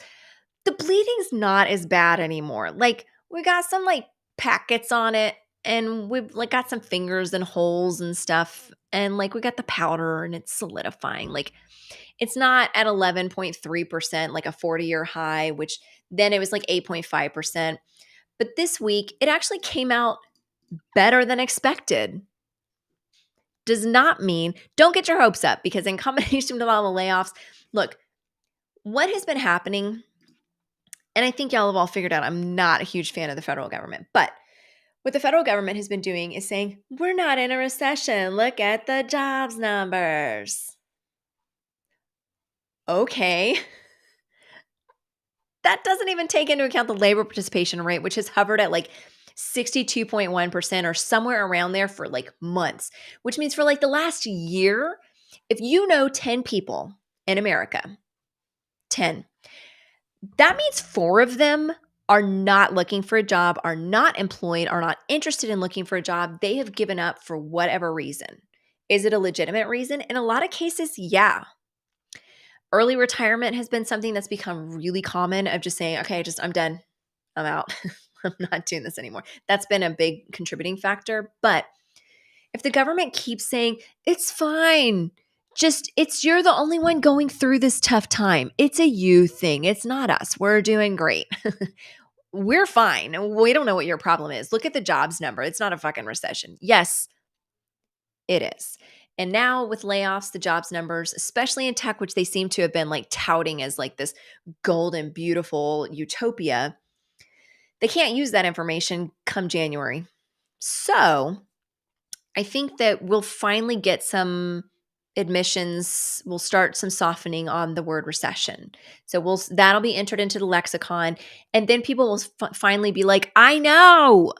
the bleeding's not as bad anymore. Like we got some like packets on it, and we've like got some fingers and holes and stuff, and like we got the powder and it's solidifying. Like it's not at 11.3%, like a 40-year high, which then it was like 8.5%. But this week, it actually came out better than expected. Does not mean, don't get your hopes up, because in combination with all the layoffs, look, what has been happening, and I think y'all have all figured out I'm not a huge fan of the federal government, but what the federal government has been doing is saying, we're not in a recession. Look at the jobs numbers. Okay. That doesn't even take into account the labor participation rate, which has hovered at like 62.1% or somewhere around there for like months, which means for like the last year, if you know 10 people in America, 10, that means 4 of them are not looking for a job, are not employed, are not interested in looking for a job. They have given up for whatever reason. Is it a legitimate reason? In a lot of cases, yeah. Early retirement has been something that's become really common, of just saying, okay, I'm done. I'm out. I'm not doing this anymore. That's been a big contributing factor. But if the government keeps saying, it's fine, you're the only one going through this tough time. It's a you thing. It's not us. We're doing great. We're fine. We don't know what your problem is. Look at the jobs number. It's not a fucking recession. Yes, it is. And now with layoffs, the jobs numbers, especially in tech, which they seem to have been like touting as like this golden, beautiful utopia, they can't use that information come January. So I think that we'll finally get some admissions. We'll start some softening on the word recession. So that'll be entered into the lexicon. And then people will finally be like, I know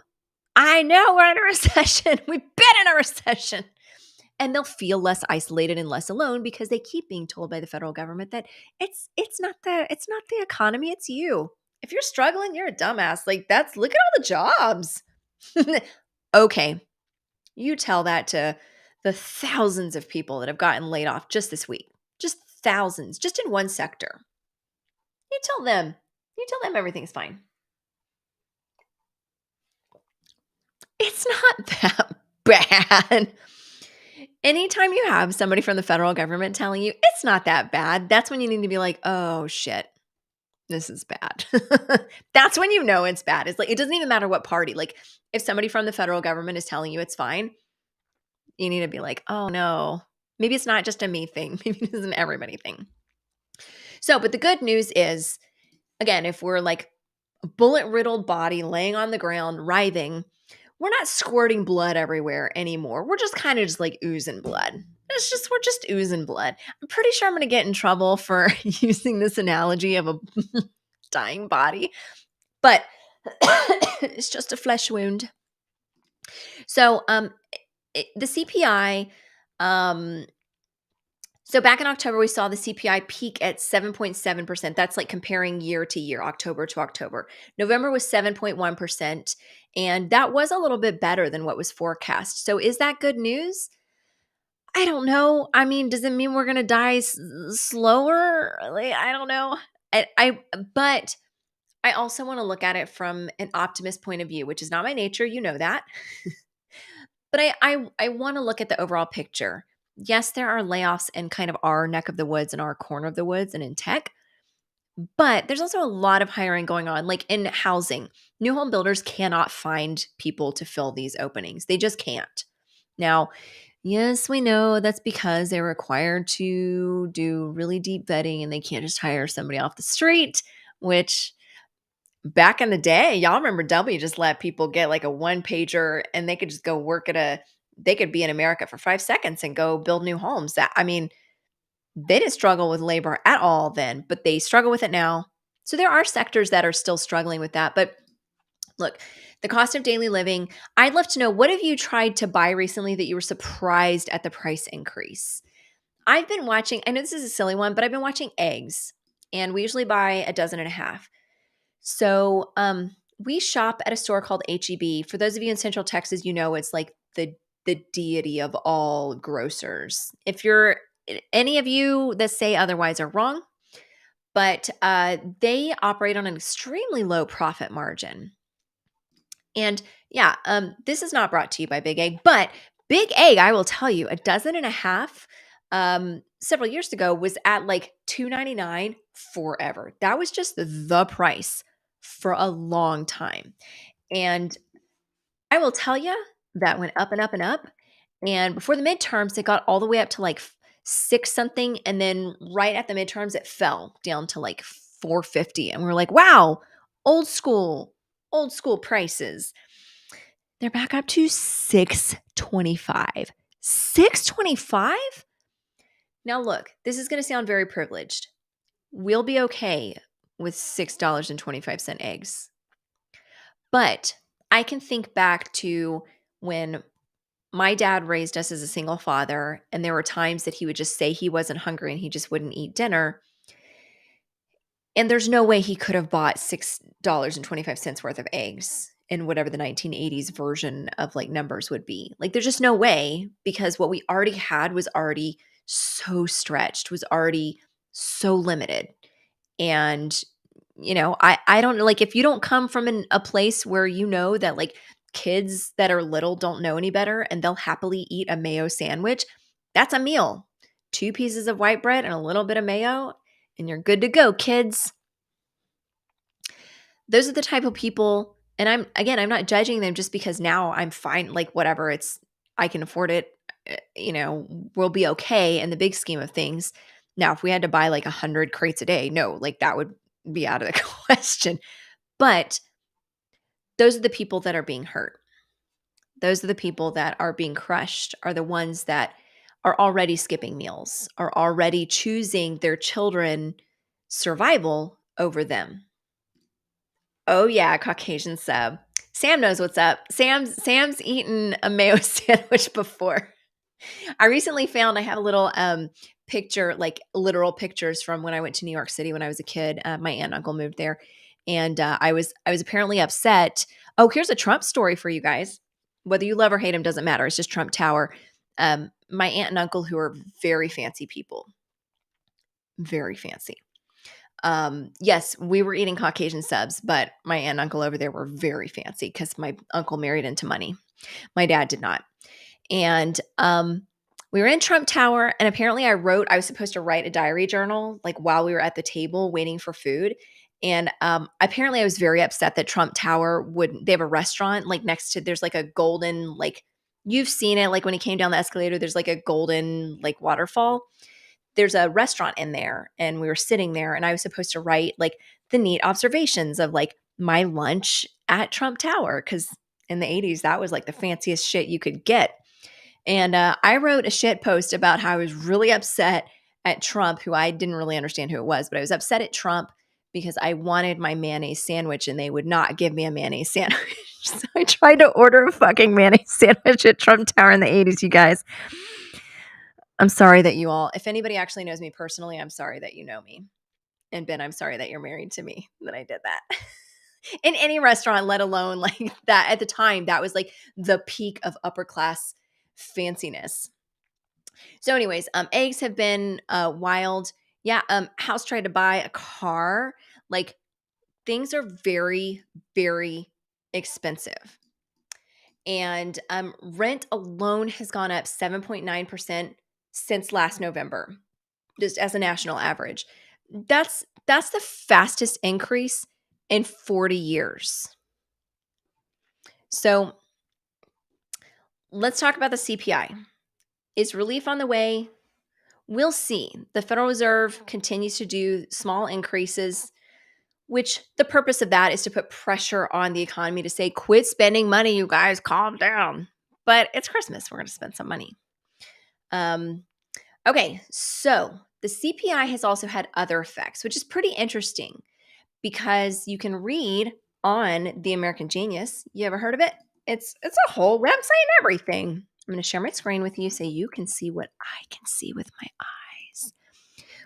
we're in a recession. We've been in a recession. And they'll feel less isolated and less alone, because they keep being told by the federal government that it's not the economy, it's you. If you're struggling, you're a dumbass. Like look at all the jobs. Okay. You tell that to the thousands of people that have gotten laid off just this week. Just thousands, just in one sector. You tell them everything's fine. It's not that bad. Anytime you have somebody from the federal government telling you it's not that bad, that's when you need to be like, oh shit, this is bad. That's when you know it's bad. It's like, it doesn't even matter what party. Like if somebody from the federal government is telling you it's fine, you need to be like, oh no, maybe it's not just a me thing. Maybe it isn't everybody thing. So, but the good news is, again, if we're like a bullet riddled body laying on the ground, writhing, we're not squirting blood everywhere anymore. We're just kind of just like oozing blood. We're just oozing blood. I'm pretty sure I'm going to get in trouble for using this analogy of a dying body, but it's just a flesh wound. So, the CPI, so back in October, we saw the CPI peak at 7.7%. That's like comparing year to year, October to October. November was 7.1%, and that was a little bit better than what was forecast. So is that good news? I don't know. I mean, does it mean we're going to die slower? Like, I don't know. But I also want to look at it from an optimist point of view, which is not my nature. You know that. But I want to look at the overall picture. Yes, there are layoffs in kind of our neck of the woods and our corner of the woods and in tech, but there's also a lot of hiring going on, like in housing. New home builders cannot find people to fill these openings. They just can't. Now, Yes, we know that's because they're required to do really deep vetting and they can't just hire somebody off the street, which back in the day, y'all remember W just let people get like a one pager and they could just go work at they could be in America for 5 seconds and go build new homes. I mean, they didn't struggle with labor at all then, but they struggle with it now. So there are sectors that are still struggling with that. But look, the cost of daily living, I'd love to know, what have you tried to buy recently that you were surprised at the price increase? I've been watching, I know this is a silly one, but I've been watching eggs, and we usually buy a dozen and a half. So we shop at a store called HEB. For those of you in Central Texas, you know it's like the deity of all grocers. If you're any of you that say otherwise are wrong, but they operate on an extremely low profit margin. And yeah, this is not brought to you by Big Egg, but Big Egg, I will tell you, a dozen and a half several years ago was at like $2.99 forever. That was just the price for a long time. And I will tell you, that went up and up and up. And before the midterms, it got all the way up to like six something. And then right at the midterms, it fell down to like 450. And we're like, wow, old school, old school prices. They're back up to 625. 625? Now look, this is going to sound very privileged. We'll be okay with $6.25 eggs. But I can think back to when my dad raised us as a single father, and there were times that he would just say he wasn't hungry and he just wouldn't eat dinner. And there's no way he could have bought $6.25 worth of eggs in whatever the 1980s version of like numbers would be. Like there's just no way, because what we already had was already so stretched, was already so limited. And I don't like, if you don't come from a place where you know that like kids that are little don't know any better and they'll happily eat a mayo sandwich, that's a meal. 2 pieces of white bread and a little bit of mayo, and you're good to go, kids. Those are the type of people, and I'm not judging them just because now I'm fine, like whatever, I can afford it, we'll be okay in the big scheme of things. Now, if we had to buy like 100 crates a day, no, like that would be out of the question. But those are the people that are being hurt. Those are the people that are being crushed, are the ones that are already skipping meals, are already choosing their children survival over them. Oh yeah, Caucasian sub. Sam knows what's up. Sam's eaten a mayo sandwich before. I recently found, I have a little picture, like literal pictures from when I went to New York City when I was a kid. My aunt and uncle moved there, and I was apparently upset. Oh, here's a Trump story for you guys. Whether you love or hate him doesn't matter. It's just Trump Tower. My aunt and uncle, who are very fancy people, very fancy. Yes, we were eating Caucasian subs, but my aunt and uncle over there were very fancy because my uncle married into money. My dad did not. And we were in Trump Tower, and apparently I was supposed to write a diary journal like while we were at the table waiting for food. And apparently I was very upset that Trump Tower they have a restaurant like next to, there's like a golden, like you've seen it, like when he came down the escalator, there's like a golden like waterfall. There's a restaurant in there, and we were sitting there, and I was supposed to write like the neat observations of like my lunch at Trump Tower, because in the 80s that was like the fanciest shit you could get. And I wrote a shit post about how I was really upset at Trump, who I didn't really understand who it was, but I was upset at Trump because I wanted my mayonnaise sandwich and they would not give me a mayonnaise sandwich. So I tried to order a fucking mayonnaise sandwich at Trump Tower in the 80s, you guys. I'm sorry that you all, if anybody actually knows me personally, I'm sorry that you know me. And Ben, I'm sorry that you're married to me, that I did that. In any restaurant, let alone like that. At the time, that was like the peak of upper class fanciness. So anyways, eggs have been wild. Yeah, house tried to buy a car. Like things are very, very expensive. And rent alone has gone up 7.9% since last November, just as a national average. That's the fastest increase in 40 years. So let's talk about the CPI. Is relief on the way? We'll see. The Federal Reserve continues to do small increases, which the purpose of that is to put pressure on the economy to say, quit spending money, you guys, calm down. But it's Christmas. We're going to spend some money. Okay, so the CPI has also had other effects, which is pretty interesting because you can read on the American Genius. You ever heard of it? It's a whole website and everything. I'm going to share my screen with you so you can see what I can see with my eyes.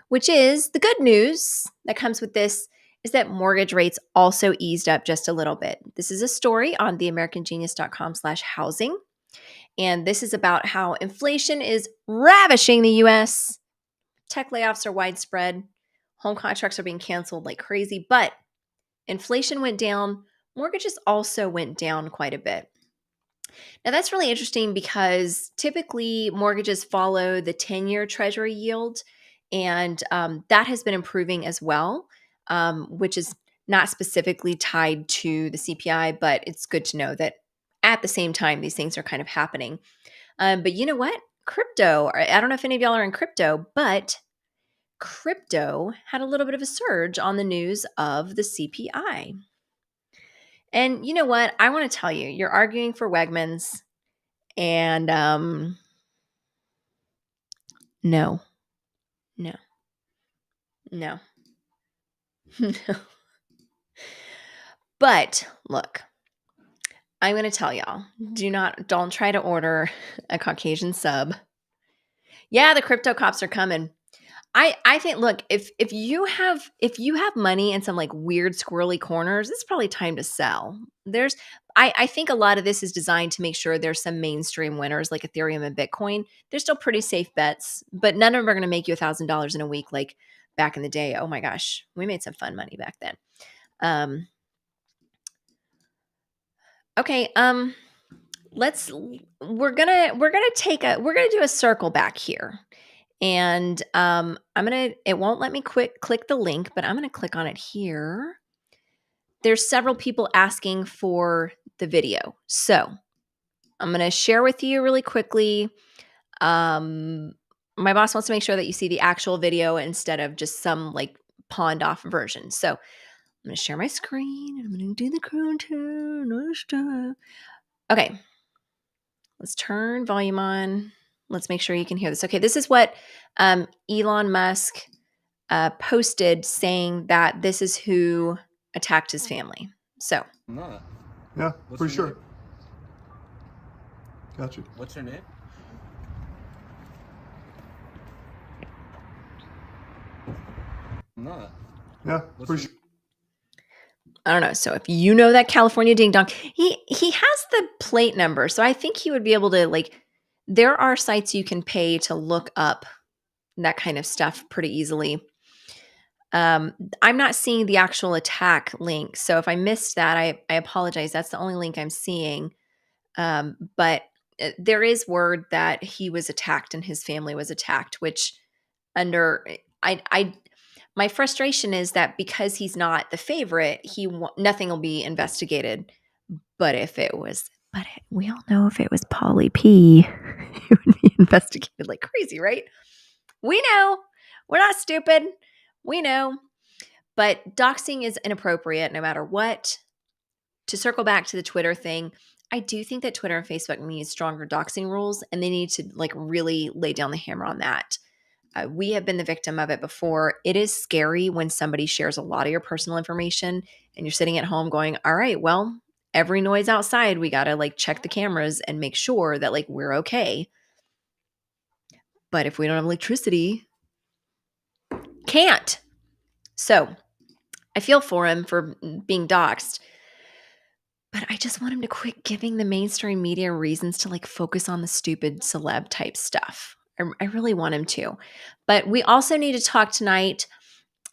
Which is the good news that comes with this is that mortgage rates also eased up just a little bit. This is a story on theamericangenius.com/housing. And this is about how inflation is ravishing the US. Tech layoffs are widespread. Home contracts are being canceled like crazy, but inflation went down. Mortgages also went down quite a bit. Now, that's really interesting because typically mortgages follow the 10-year Treasury yield, and that has been improving as well, which is not specifically tied to the CPI, but it's good to know that at the same time, these things are kind of happening. But you know what? Crypto, I don't know if any of y'all are in crypto, but crypto had a little bit of a surge on the news of the CPI. And you know what? I want to tell you, you're arguing for Wegmans, and no, no, no, no. But look, I'm going to tell y'all, don't try to order a Caucasian sub. Yeah, the crypto cops are coming. I think, look, if you have money in some like weird squirrely corners, it's probably time to sell. I think a lot of this is designed to make sure there's some mainstream winners like Ethereum and Bitcoin. They're still pretty safe bets, but none of them are going to make you $1,000 in a week like back in the day. Oh my gosh, we made some fun money back then. Okay, we're gonna do a circle back here. And it won't let me click the link, but I'm going to click on it here. There's several people asking for the video. So I'm going to share with you really quickly. My boss wants to make sure that you see the actual video instead of just some like pawned off version. So I'm going to share my screen and I'm going to do the countdown. Okay. Let's turn volume on. Let's make sure you can hear this. Okay, this is what Elon Musk posted saying that this is who attacked his family. So. I'm not. Yeah, What's for your sure. name? Gotcha. What's your name? I'm not. Yeah, What's for your sure. I don't know. So if you know that California ding dong, he has the plate number. So I think he would be able to there are sites you can pay to look up that kind of stuff pretty easily. I'm not seeing the actual attack link. So if I missed that, I apologize. That's the only link I'm seeing. But there is word that he was attacked and his family was attacked, which my frustration is that because he's not the favorite, nothing will be investigated. But we all know if it was Polly P, it would be investigated like crazy, right? We know. We're not stupid. We know. But doxing is inappropriate no matter what. To circle back to the Twitter thing, I do think that Twitter and Facebook need stronger doxing rules, and they need to really lay down the hammer on that. We have been the victim of it before. It is scary when somebody shares a lot of your personal information and you're sitting at home going, all right, well, every noise outside, we got to check the cameras and make sure that we're okay. But if we don't have electricity, can't. So I feel for him for being doxxed, but I just want him to quit giving the mainstream media reasons to focus on the stupid celeb type stuff. I really want him to. But we also need to talk tonight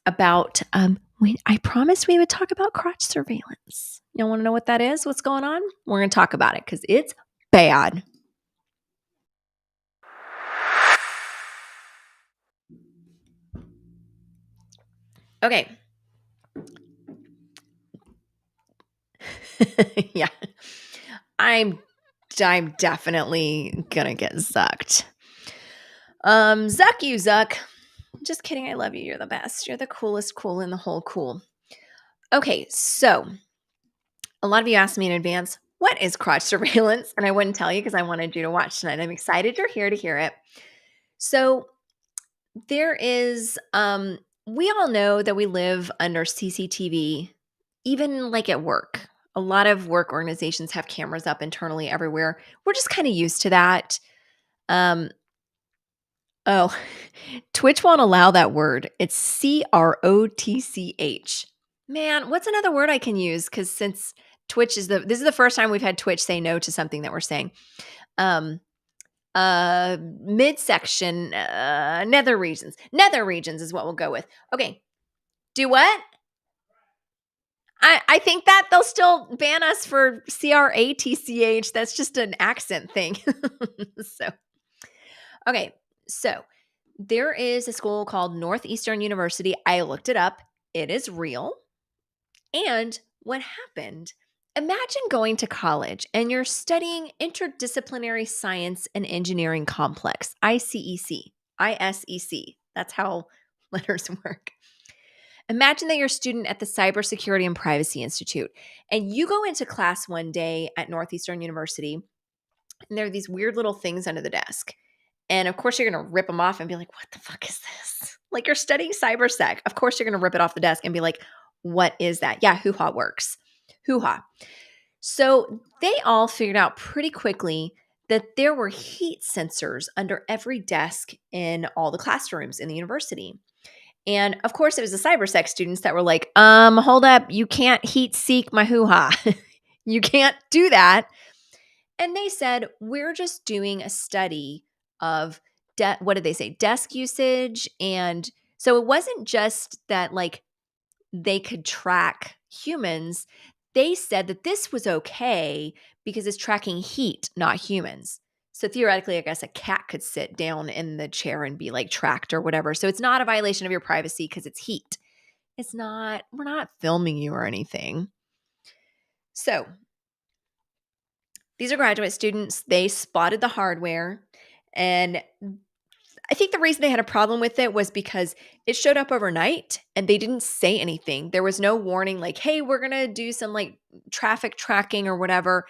about, I promised we would talk about crotch surveillance. Y'all want to know what that is? What's going on? We're going to talk about it because it's bad. Okay. Yeah. I'm definitely going to get zucked. Zuck you, Zuck. Just kidding. I love you. You're the best. You're the coolest cool in the whole cool. Okay, so a lot of you asked me in advance, what is crotch surveillance? And I wouldn't tell you because I wanted you to watch tonight. I'm excited you're here to hear it. So there is, we all know that we live under CCTV, even like at work. A lot of work organizations have cameras up internally everywhere. We're just kind of used to that. Um, oh, Twitch won't allow that word. It's CROTCH. Man, what's another word I can use? Because since Twitch is this is the first time we've had Twitch say no to something that we're saying. Um, midsection, nether regions. Nether regions is what we'll go with. Okay. Do what? I think that they'll still ban us for CRATCH. That's just an accent thing. So, okay. So, there is a school called Northeastern University. I looked it up. It is real. And what happened? Imagine going to college and you're studying interdisciplinary science and engineering complex, ICEC, ISEC. That's how letters work. Imagine that you're a student at the Cybersecurity and Privacy Institute, and you go into class one day at Northeastern University, and there are these weird little things under the desk. And of course, you're going to rip them off and be like, what the fuck is this? Like, you're studying cybersec. Of course, you're going to rip it off the desk and be like, what is that? Yeah, hoo-ha works. Hoo-ha. So they all figured out pretty quickly that there were heat sensors under every desk in all the classrooms in the university. And of course, it was the cybersec students that were like, hold up, you can't heat seek my hoo-ha. You can't do that. And they said, we're just doing a study of, what did they say? Desk usage. And so it wasn't just that like they could track humans. They said that this was okay because it's tracking heat, not humans. So theoretically, I guess a cat could sit down in the chair and be like tracked or whatever. So it's not a violation of your privacy because it's heat. It's not, we're not filming you or anything. So these are graduate students. They spotted the hardware. And I think the reason they had a problem with it was because it showed up overnight and they didn't say anything. There was no warning like, hey, we're going to do some like traffic tracking or whatever.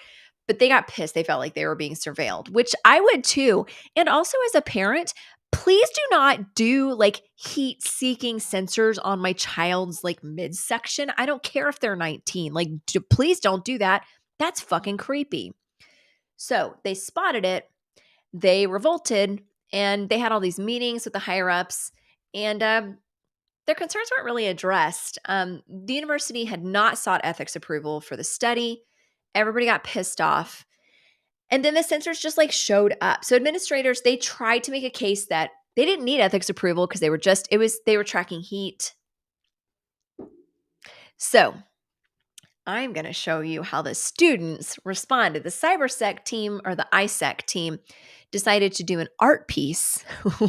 But they got pissed. They felt like they were being surveilled, which I would too. And also as a parent, please do not do like heat seeking sensors on my child's like midsection. I don't care if they're 19. Like, please don't do that. That's fucking creepy. So they spotted it. They revolted. And they had all these meetings with the higher ups, and their concerns weren't really addressed. The university had not sought ethics approval for the study. Everybody got pissed off. And then the sensors just like showed up. So administrators, they tried to make a case that they didn't need ethics approval because they were tracking heat. So I'm going to show you how the students responded. The cybersec team or the ISEC team decided to do an art piece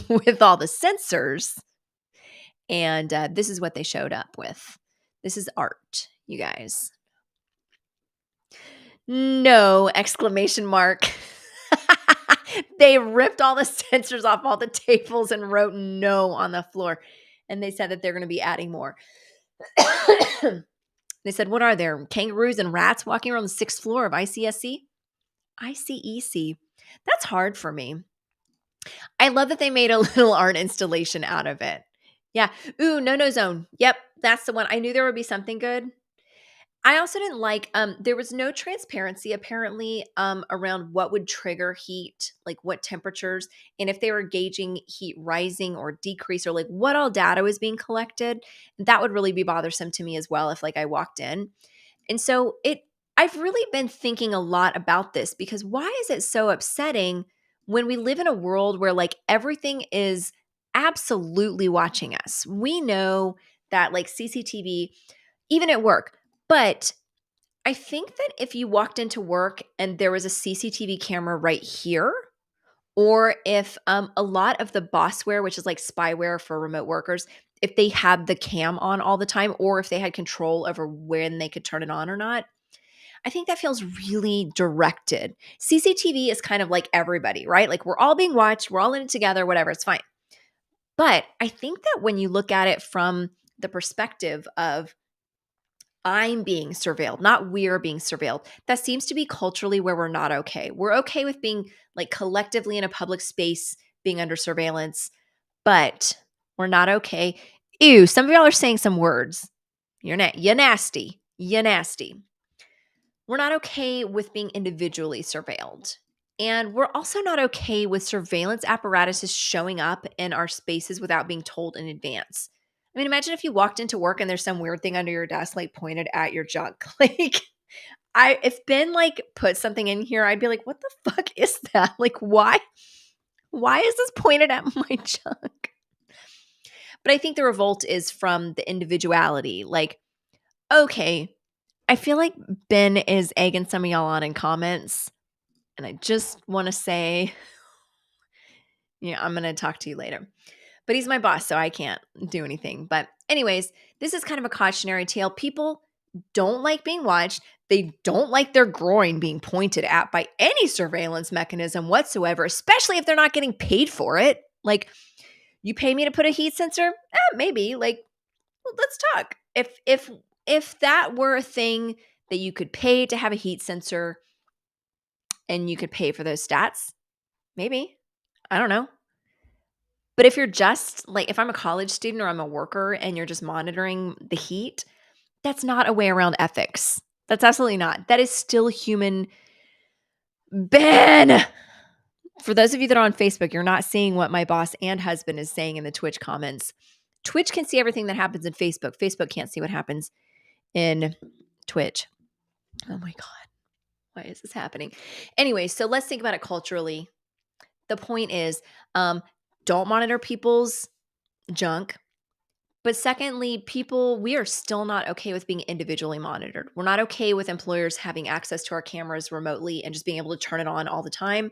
with all the sensors. And this is what they showed up with. This is art, you guys. No, exclamation mark. They ripped all the sensors off all the tables and wrote no on the floor. And they said that they're going to be adding more. They said, what are there? Kangaroos and rats walking around the 6th floor of ICSC? ICEC. That's hard for me. I love that they made a little art installation out of it. Yeah. Ooh, no zone. Yep, that's the one. I knew there would be something good. I also didn't like, there was no transparency apparently around what would trigger heat, like what temperatures, and if they were gauging heat rising or decrease or like what all data was being collected. That would really be bothersome to me as well if like I walked in. And so I've really been thinking a lot about this because why is it so upsetting when we live in a world where like everything is absolutely watching us? We know that like CCTV, even at work, but I think that if you walked into work and there was a CCTV camera right here, or if a lot of the bossware, which is like spyware for remote workers, if they had the cam on all the time, or if they had control over when they could turn it on or not, I think that feels really directed. CCTV is kind of like everybody, right? Like we're all being watched, we're all in it together, whatever, it's fine. But I think that when you look at it from the perspective of I'm being surveilled, not we're being surveilled, that seems to be culturally where we're not okay. We're okay with being like collectively in a public space being under surveillance, but we're not okay. Ew, some of y'all are saying some words. You're nasty. You nasty. We're not okay with being individually surveilled. And we're also not okay with surveillance apparatuses showing up in our spaces without being told in advance. I mean, imagine if you walked into work and there's some weird thing under your desk, like pointed at your junk. Like, if Ben like put something in here, I'd be like, what the fuck is that? Like, why? Why is this pointed at my junk? But I think the revolt is from the individuality. Like, okay, I feel like Ben is egging some of y'all on in comments. And I just want to say, yeah, I'm going to talk to you later. But he's my boss, so I can't do anything. But, anyways, this is kind of a cautionary tale. People don't like being watched. They don't like their groin being pointed at by any surveillance mechanism whatsoever, especially if they're not getting paid for it. Like, you pay me to put a heat sensor? Maybe. Like, well, let's talk. If that were a thing that you could pay to have a heat sensor and you could pay for those stats, maybe. I don't know. But if you're just like, if I'm a college student or I'm a worker and you're just monitoring the heat, that's not a way around ethics. That's absolutely not. That is still human. Ben! For those of you that are on Facebook, you're not seeing what my boss and husband is saying in the Twitch comments. Twitch can see everything that happens in Facebook. Facebook can't see what happens in Twitch. Oh my God. Why is this happening? Anyway, so let's think about it culturally. The point is, don't monitor people's junk. But secondly, we are still not okay with being individually monitored. We're not okay with employers having access to our cameras remotely and just being able to turn it on all the time.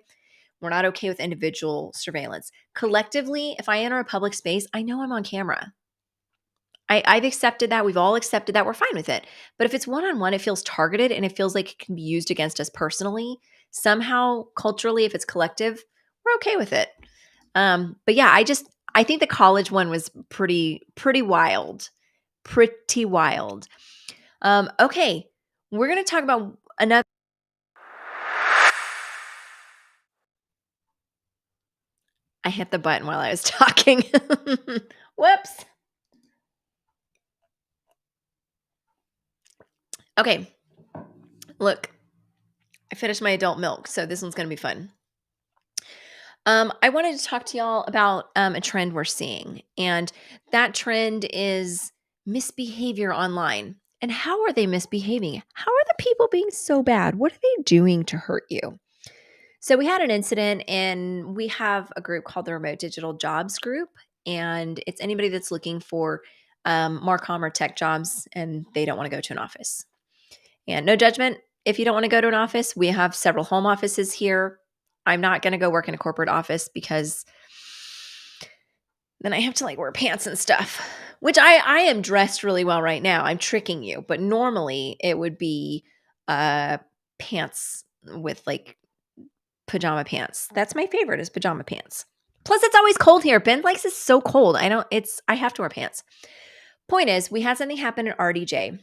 We're not okay with individual surveillance. Collectively, if I enter a public space, I know I'm on camera. I've accepted that. We've all accepted that. We're fine with it. But if it's one-on-one, it feels targeted and it feels like it can be used against us personally. Somehow, culturally, if it's collective, we're okay with it. But yeah, I think the college one was pretty wild. Pretty wild. Okay, we're going to talk about another. I hit the button while I was talking. Whoops. Okay, look, I finished my adult milk, so this one's going to be fun. I wanted to talk to y'all about a trend we're seeing, and that trend is misbehavior online. And how are they misbehaving? How are the people being so bad? What are they doing to hurt you? So we had an incident, and we have a group called the Remote Digital Jobs Group, and it's anybody that's looking for Marcom or tech jobs, and they don't want to go to an office. And no judgment if you don't want to go to an office. We have several home offices here. I'm not going to go work in a corporate office because then I have to like wear pants and stuff, which I am dressed really well right now. I'm tricking you, but normally it would be pants with like pajama pants. That's my favorite is pajama pants. Plus it's always cold here. Ben likes it so cold. I have to wear pants. Point is, we had something happen at RDJ.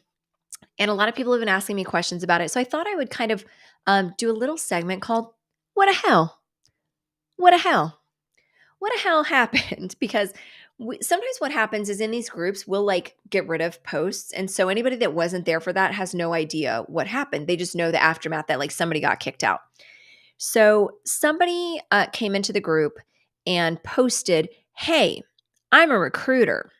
And a lot of people have been asking me questions about it. So I thought I would kind of do a little segment called What a Hell? What a Hell? What a hell happened? Because sometimes what happens is in these groups, we'll like get rid of posts. And so anybody that wasn't there for that has no idea what happened. They just know the aftermath that like somebody got kicked out. So somebody came into the group and posted, "Hey, I'm a recruiter.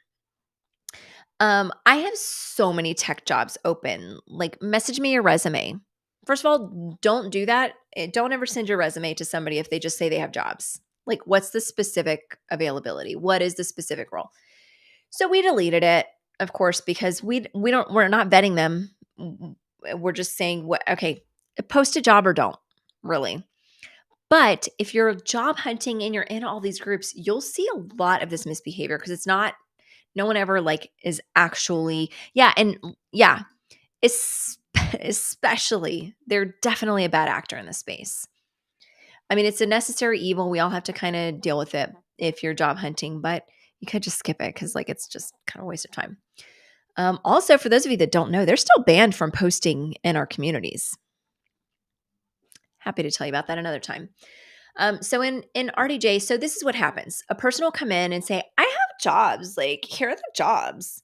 I have so many tech jobs open. Like, message me your resume." First of all, don't do that. Don't ever send your resume to somebody if they just say they have jobs. Like, what's the specific availability? What is the specific role? So we deleted it, of course, because we're not vetting them. We're just saying okay, post a job or don't, really. But if you're job hunting and you're in all these groups, you'll see a lot of this misbehavior because it's not, no one ever like is actually, especially especially, they're definitely a bad actor in this space. I mean, it's a necessary evil. We all have to kind of deal with it if you're job hunting, but you could just skip it because, like, it's just kind of a waste of time. Also, for those of you that don't know, they're still banned from posting in our communities. Happy to tell you about that another time. So in RDJ, so this is what happens. A person will come in and say, I have jobs. Like, here are the jobs.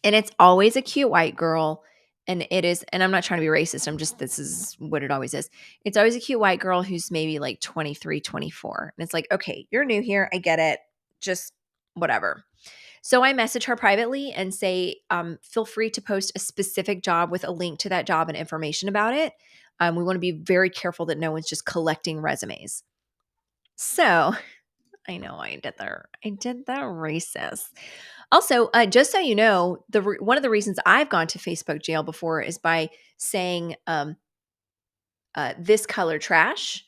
And it's always a cute white girl. And it is, and I'm not trying to be racist. This is what it always is. It's always a cute white girl who's maybe like 23, 24. And it's like, okay, you're new here. I get it. Just whatever. So I message her privately and say, feel free to post a specific job with a link to that job and information about it. We want to be very careful that no one's just collecting resumes. So I know I did that racist. Also, just so you know, one of the reasons I've gone to Facebook jail before is by saying this color trash.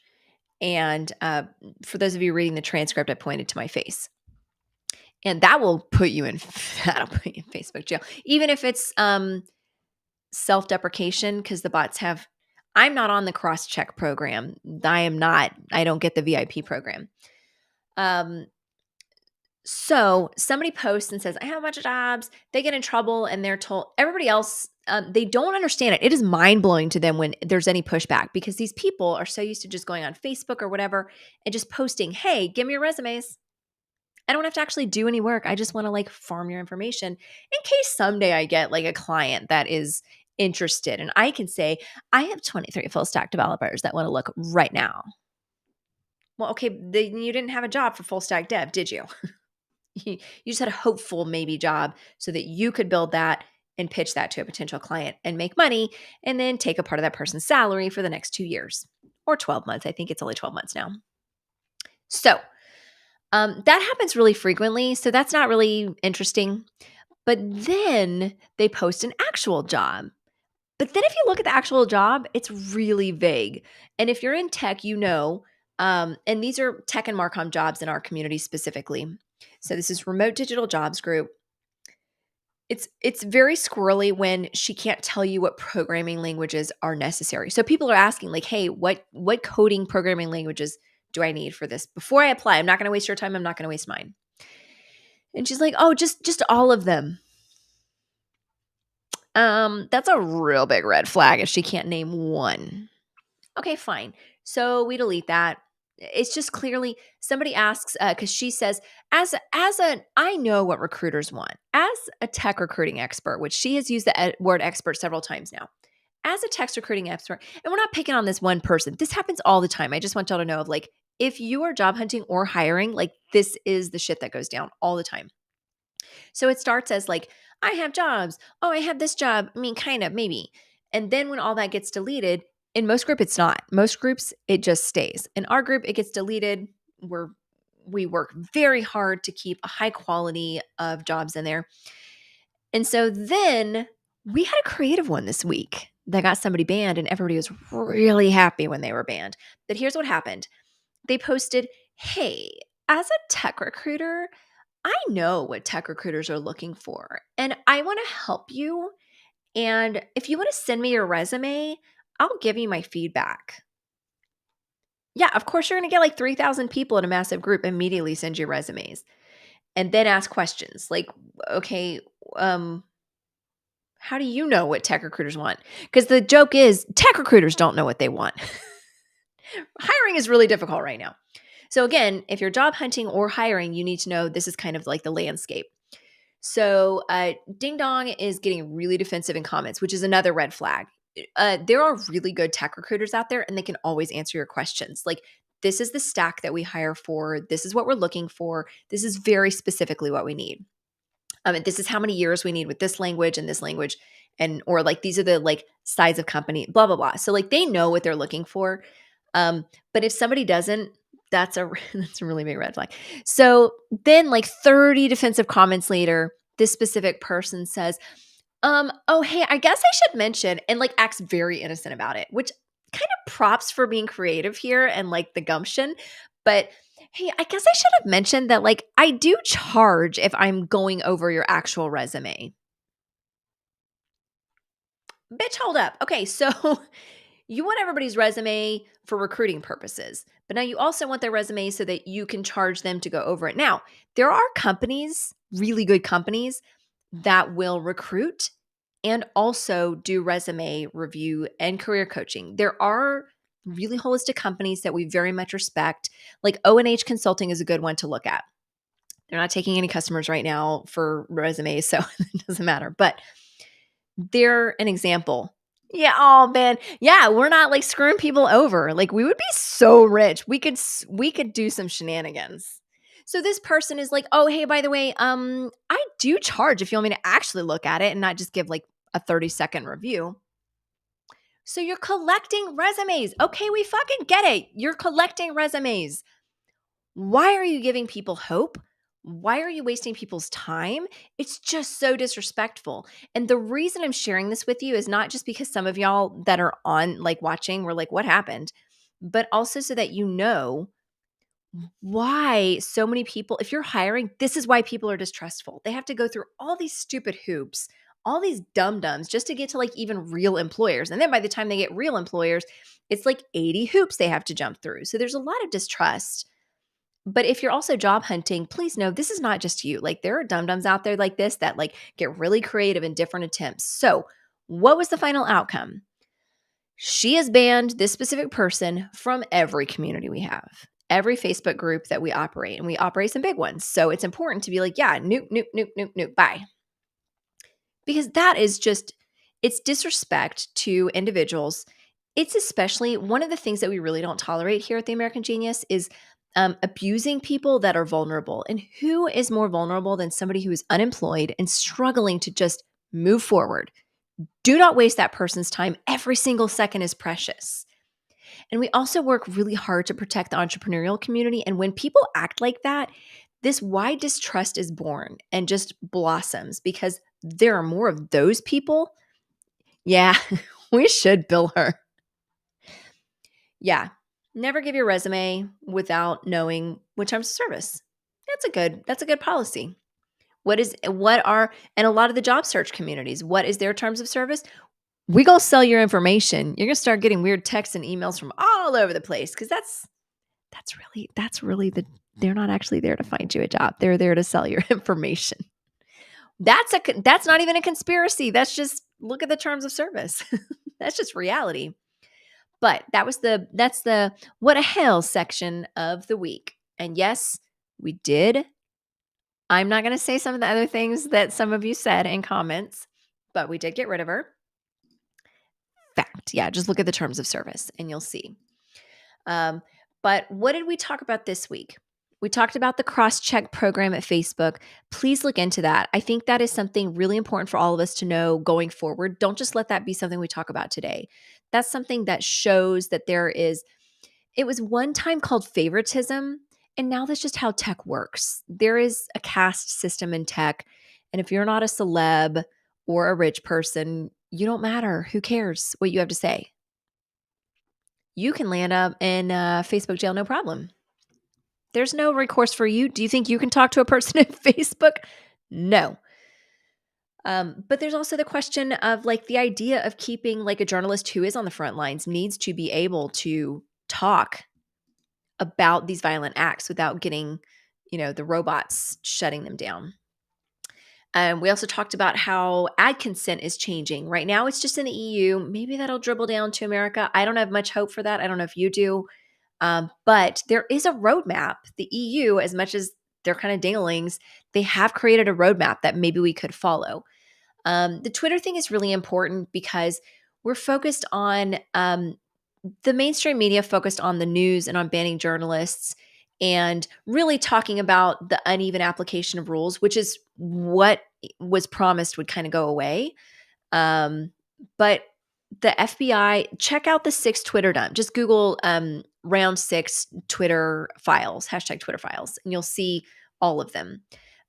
And for those of you reading the transcript, I pointed to my face. And that'll put you in Facebook jail. Even if it's self-deprecation, because the bots have, I'm not on the cross-check program. I don't get the VIP program. So somebody posts and says, I have a bunch of jobs. They get in trouble and they're told, everybody else, they don't understand it. It is mind-blowing to them when there's any pushback because these people are so used to just going on Facebook or whatever and just posting, hey, give me your resumes. I don't have to actually do any work. I just want to like farm your information in case someday I get like a client that is interested. And I can say, I have 23 full stack developers that want to look right now. Well, okay, then you didn't have a job for full stack dev, did you? You just had a hopeful maybe job so that you could build that and pitch that to a potential client and make money and then take a part of that person's salary for the next 2 years or 12 months. I think it's only 12 months now. So that happens really frequently. So that's not really interesting. But then they post an actual job. But then if you look at the actual job, it's really vague. And if you're in tech, you know, and these are tech and Marcom jobs in our community specifically. So this is Remote Digital Jobs Group. It's very squirrely when she can't tell you what programming languages are necessary. So people are asking like, hey, what coding programming languages do I need for this? Before I apply, I'm not going to waste your time. I'm not going to waste mine. And she's like, oh, just all of them. That's a real big red flag if she can't name one. Okay, fine. So we delete that. It's just clearly somebody asks because she says, I know what recruiters want. As a tech recruiting expert, which she has used the word expert several times now. As a tech recruiting expert, and we're not picking on this one person. This happens all the time. I just want y'all to know of like, if you are job hunting or hiring, like this is the shit that goes down all the time. So it starts as like, I have jobs. Oh, I have this job. I mean, kind of, maybe. And then when all that gets deleted, in most groups, it's not. Most groups, it just stays. In our group, it gets deleted. We work very hard to keep a high quality of jobs in there. And so then we had a creative one this week that got somebody banned, and everybody was really happy when they were banned. But here's what happened. They posted, hey, as a tech recruiter, I know what tech recruiters are looking for, and I want to help you. And if you want to send me your resume, I'll give you my feedback. Yeah, of course, you're going to get like 3,000 people in a massive group immediately send you resumes and then ask questions like, okay, how do you know what tech recruiters want? Because the joke is tech recruiters don't know what they want. Hiring is really difficult right now. So again, if you're job hunting or hiring, you need to know this is kind of like the landscape. So Ding Dong is getting really defensive in comments, which is another red flag. There are really good tech recruiters out there and they can always answer your questions. Like, this is the stack that we hire for. This is what we're looking for. This is very specifically what we need. And this is how many years we need with this language and this language. And, or like, these are the like size of company, blah, blah, blah. So like they know what they're looking for. But if somebody doesn't, that's a really big red flag. So then like 30 defensive comments later, this specific person says, oh, hey, I guess I should mention, and like acts very innocent about it, which kind of props for being creative here and like the gumption. But hey, I guess I should have mentioned that like I do charge if I'm going over your actual resume. Bitch, hold up. Okay, so you want everybody's resume for recruiting purposes, but now you also want their resume so that you can charge them to go over it. Now, there are companies, really good companies, that will recruit and also do resume review and career coaching. There are really holistic companies that we very much respect. Like O&H Consulting is a good one to look at. They're not taking any customers right now for resumes, so it doesn't matter. But they're an example. Yeah, oh man. Yeah, we're not like screwing people over. Like we would be so rich. We could do some shenanigans. So this person is like, "Oh, hey, by the way, I do charge if you want me to actually look at it and not just give like a 30-second review." So you're collecting resumes. Okay, we fucking get it. You're collecting resumes. Why are you giving people hope? Why are you wasting people's time? It's just so disrespectful. And the reason I'm sharing this with you is not just because some of y'all that are on, like watching, were like, what happened? But also so that you know why so many people, if you're hiring, this is why people are distrustful. They have to go through all these stupid hoops, all these dum-dums just to get to like even real employers. And then by the time they get real employers, it's like 80 hoops they have to jump through. So there's a lot of distrust. But if you're also job hunting, please know this is not just you. Like there are dum-dums out there like this that like get really creative in different attempts. So, what was the final outcome? She has banned this specific person from every community we have, every Facebook group that we operate, and we operate some big ones. So it's important to be like, yeah, nuke, nuke, nuke, nuke, nuke, bye. Because that is just, it's disrespect to individuals. It's especially one of the things that we really don't tolerate here at the American Genius is abusing people that are vulnerable. And who is more vulnerable than somebody who is unemployed and struggling to just move forward? Do not waste that person's time. Every single second is precious. And we also work really hard to protect the entrepreneurial community. And when people act like that, this wide distrust is born and just blossoms because there are more of those people. Yeah, we should bill her. Yeah, never give your resume without knowing what terms of service. That's a good policy. And a lot of the job search communities, what is their terms of service? We gonna sell your information. You're gonna start getting weird texts and emails from all over the place because that's really they're not actually there to find you a job. They're there to sell your information. That's not even a conspiracy. That's just look at the terms of service. That's just reality. But that's the what a hell section of the week. And yes, we did. I'm not going to say some of the other things that some of you said in comments, but we did get rid of her. Fact. Yeah, just look at the terms of service and you'll see. But what did we talk about this week? We talked about the cross-check program at Facebook. Please look into that. I think that is something really important for all of us to know going forward. Don't just let that be something we talk about today. That's something that shows that it was one time called favoritism, and now that's just how tech works. There is a caste system in tech, and if you're not a celeb or a rich person, you don't matter. Who cares what you have to say? You can land up in Facebook jail, no problem. There's no recourse for you. Do you think you can talk to a person at Facebook? No. But there's also the question of like the idea of keeping like a journalist who is on the front lines needs to be able to talk about these violent acts without getting, the robots shutting them down. We also talked about how ad consent is changing. Right now, it's just in the EU. Maybe that'll dribble down to America. I don't have much hope for that. I don't know if you do. But there is a roadmap. The EU, as much as they're kind of dinglings, they have created a roadmap that maybe we could follow. The Twitter thing is really important because we're focused on the mainstream media focused on the news and on banning journalists and really talking about the uneven application of rules, which is what was promised would kind of go away. But the FBI, check out the 6 Twitter dump. Just Google round 6 Twitter files, hashtag Twitter files, and you'll see all of them.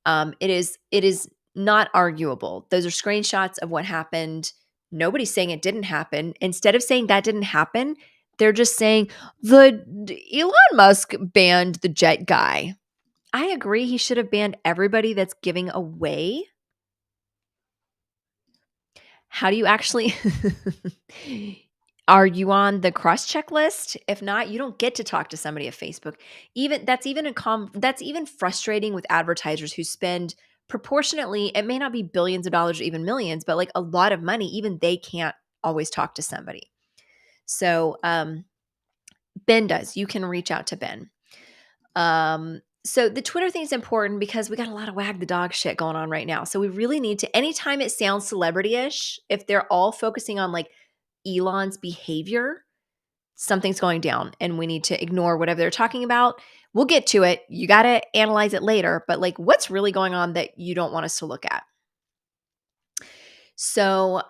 It is not arguable. Those are screenshots of what happened. Nobody's saying it didn't happen. Instead of saying that didn't happen, they're just saying Elon Musk banned the jet guy. I agree he should have banned everybody that's giving away. How do you actually Are you on the cross check list? If not, you don't get to talk to somebody at Facebook. Even that's even frustrating with advertisers who spend proportionately, it may not be billions of dollars or even millions, but like a lot of money, even they can't always talk to somebody. So Ben does. You can reach out to Ben. So the Twitter thing is important because we got a lot of wag the dog shit going on right now. So we really need to, anytime it sounds celebrity-ish, if they're all focusing on like Elon's behavior, something's going down and we need to ignore whatever they're talking about. We'll get to it. You got to analyze it later, but like what's really going on that you don't want us to look at? So,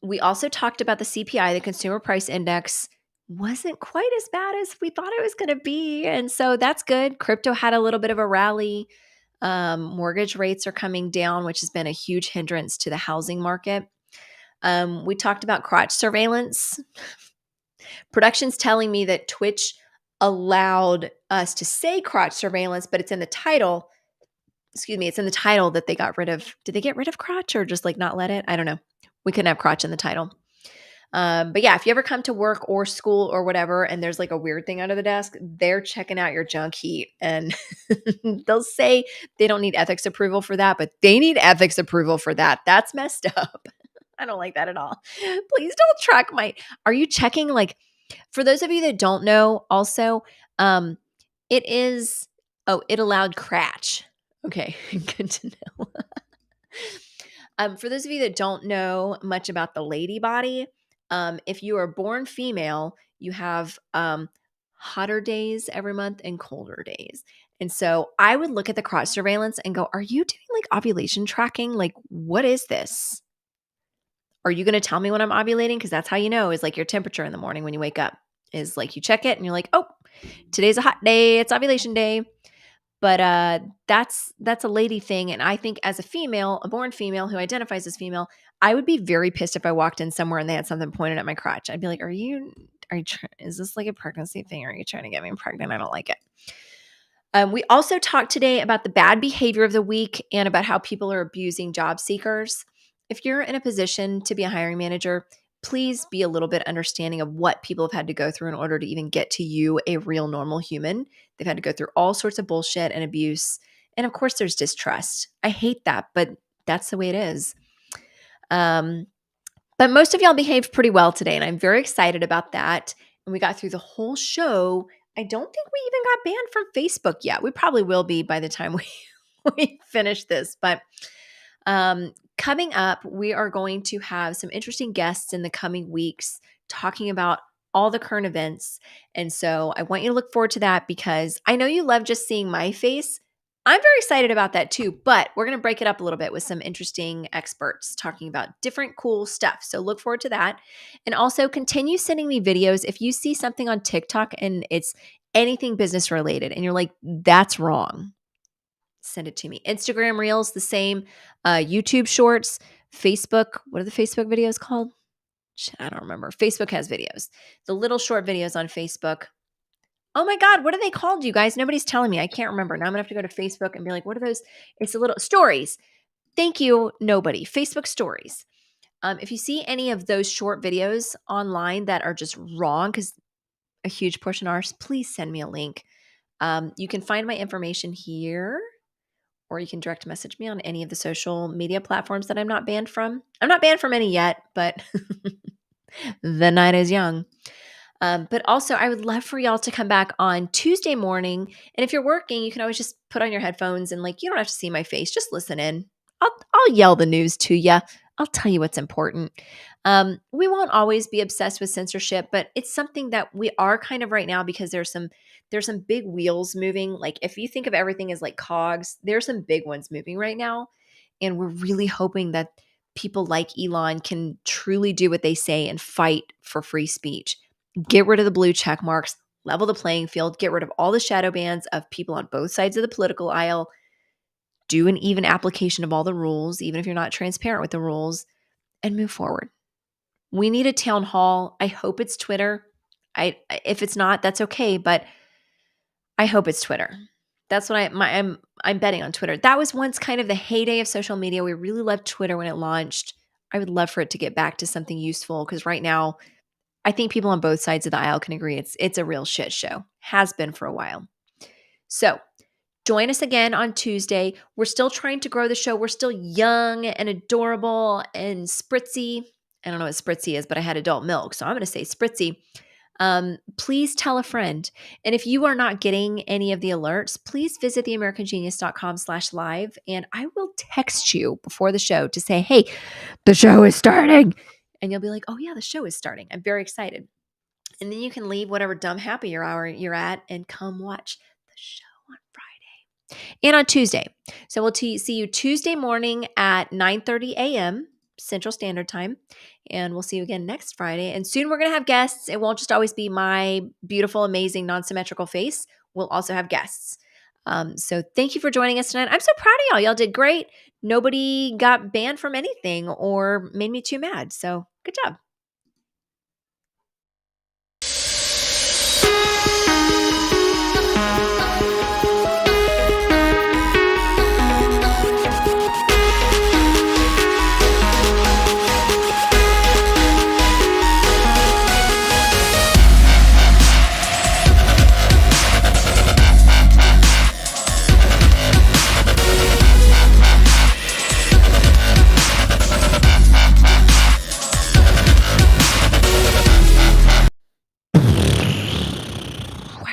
we also talked about the CPI, the Consumer Price Index wasn't quite as bad as we thought it was going to be. And so that's good. Crypto had a little bit of a rally. Mortgage rates are coming down, which has been a huge hindrance to the housing market. We talked about crotch surveillance. Production's telling me that Twitch allowed us to say crotch surveillance, but it's in the title. Excuse me, it's in the title that they got rid of. Did they get rid of crotch or just like not let it? I don't know. We couldn't have crotch in the title. But yeah, if you ever come to work or school or whatever, and there's like a weird thing under the desk, they're checking out your junk heat. And they'll say they don't need ethics approval for that, but they need ethics approval for that. That's messed up. I don't like that at all. Please don't track are you checking like, for those of you that don't know also, it is, it allowed crotch. Okay, good to know. For those of you that don't know much about the lady body, if you are born female, you have hotter days every month and colder days. And so I would look at the crotch surveillance and go, are you doing like ovulation tracking? Like, what is this? Are you going to tell me when I'm ovulating? Because that's how you know, is like your temperature in the morning when you wake up is like you check it and you're like, oh, today's a hot day. It's ovulation day. But that's a lady thing. And I think as a female, a born female who identifies as female, I would be very pissed if I walked in somewhere and they had something pointed at my crotch. I'd be like, is this like a pregnancy thing? Or are you trying to get me pregnant? I don't like it. We also talked today about the bad behavior of the week and about how people are abusing job seekers. If you're in a position to be a hiring manager, please be a little bit understanding of what people have had to go through in order to even get to you, a real normal human. They've had to go through all sorts of bullshit and abuse. And of course, there's distrust. I hate that, but that's the way it is. But most of y'all behaved pretty well today, and I'm very excited about that. And we got through the whole show. I don't think we even got banned from Facebook yet. We probably will be by the time we finish this. But coming up, we are going to have some interesting guests in the coming weeks talking about all the current events. And so I want you to look forward to that because I know you love just seeing my face. I'm very excited about that too, but we're going to break it up a little bit with some interesting experts talking about different cool stuff. So look forward to that. And also continue sending me videos. If you see something on TikTok and it's anything business related and you're like, that's wrong, send it to me. Instagram Reels, the same. YouTube Shorts, Facebook. What are the Facebook videos called? Shit, I don't remember. Facebook has videos. The little short videos on Facebook. Oh my God, what are they called, you guys? Nobody's telling me. I can't remember. Now I'm going to have to go to Facebook and be like, what are those? It's a little stories. Thank you, nobody. Facebook stories. If you see any of those short videos online that are just wrong, because a huge portion are, please send me a link. You can find my information here, or you can direct message me on any of the social media platforms that I'm not banned from. I'm not banned from any yet, but the night is young. But also, I would love for y'all to come back on Tuesday morning. And if you're working, you can always just put on your headphones and like, you don't have to see my face. Just listen in. I'll yell the news to you. I'll tell you what's important. We won't always be obsessed with censorship, but it's something that we are kind of right now because there's some big wheels moving. Like if you think of everything as like cogs, there's some big ones moving right now. And we're really hoping that people like Elon can truly do what they say and fight for free speech. Get rid of the blue check marks, level the playing field, get rid of all the shadow bans of people on both sides of the political aisle, do an even application of all the rules, even if you're not transparent with the rules, and move forward. We need a town hall. I hope it's Twitter. If it's not, that's okay, but I hope it's Twitter. That's what I'm betting on Twitter. That was once kind of the heyday of social media. We really loved Twitter when it launched. I would love for it to get back to something useful because right now, I think people on both sides of the aisle can agree it's a real shit show. Has been for a while. So join us again on Tuesday. We're still trying to grow the show. We're still young and adorable and spritzy. I don't know what spritzy is, but I had adult milk, so I'm going to say spritzy. Please tell a friend. And if you are not getting any of the alerts, please visit theamericangenius.com/live and I will text you before the show to say, hey, the show is starting. And you'll be like, oh yeah, the show is starting. I'm very excited. And then you can leave whatever dumb happy hour you're at and come watch the show on Friday and on Tuesday. So we'll see you Tuesday morning at 9:30 a.m. Central Standard Time. And we'll see you again next Friday. And soon we're going to have guests. It won't just always be my beautiful, amazing, non-symmetrical face. We'll also have guests. So thank you for joining us tonight. I'm so proud of y'all. Y'all did great. Nobody got banned from anything or made me too mad. So good job.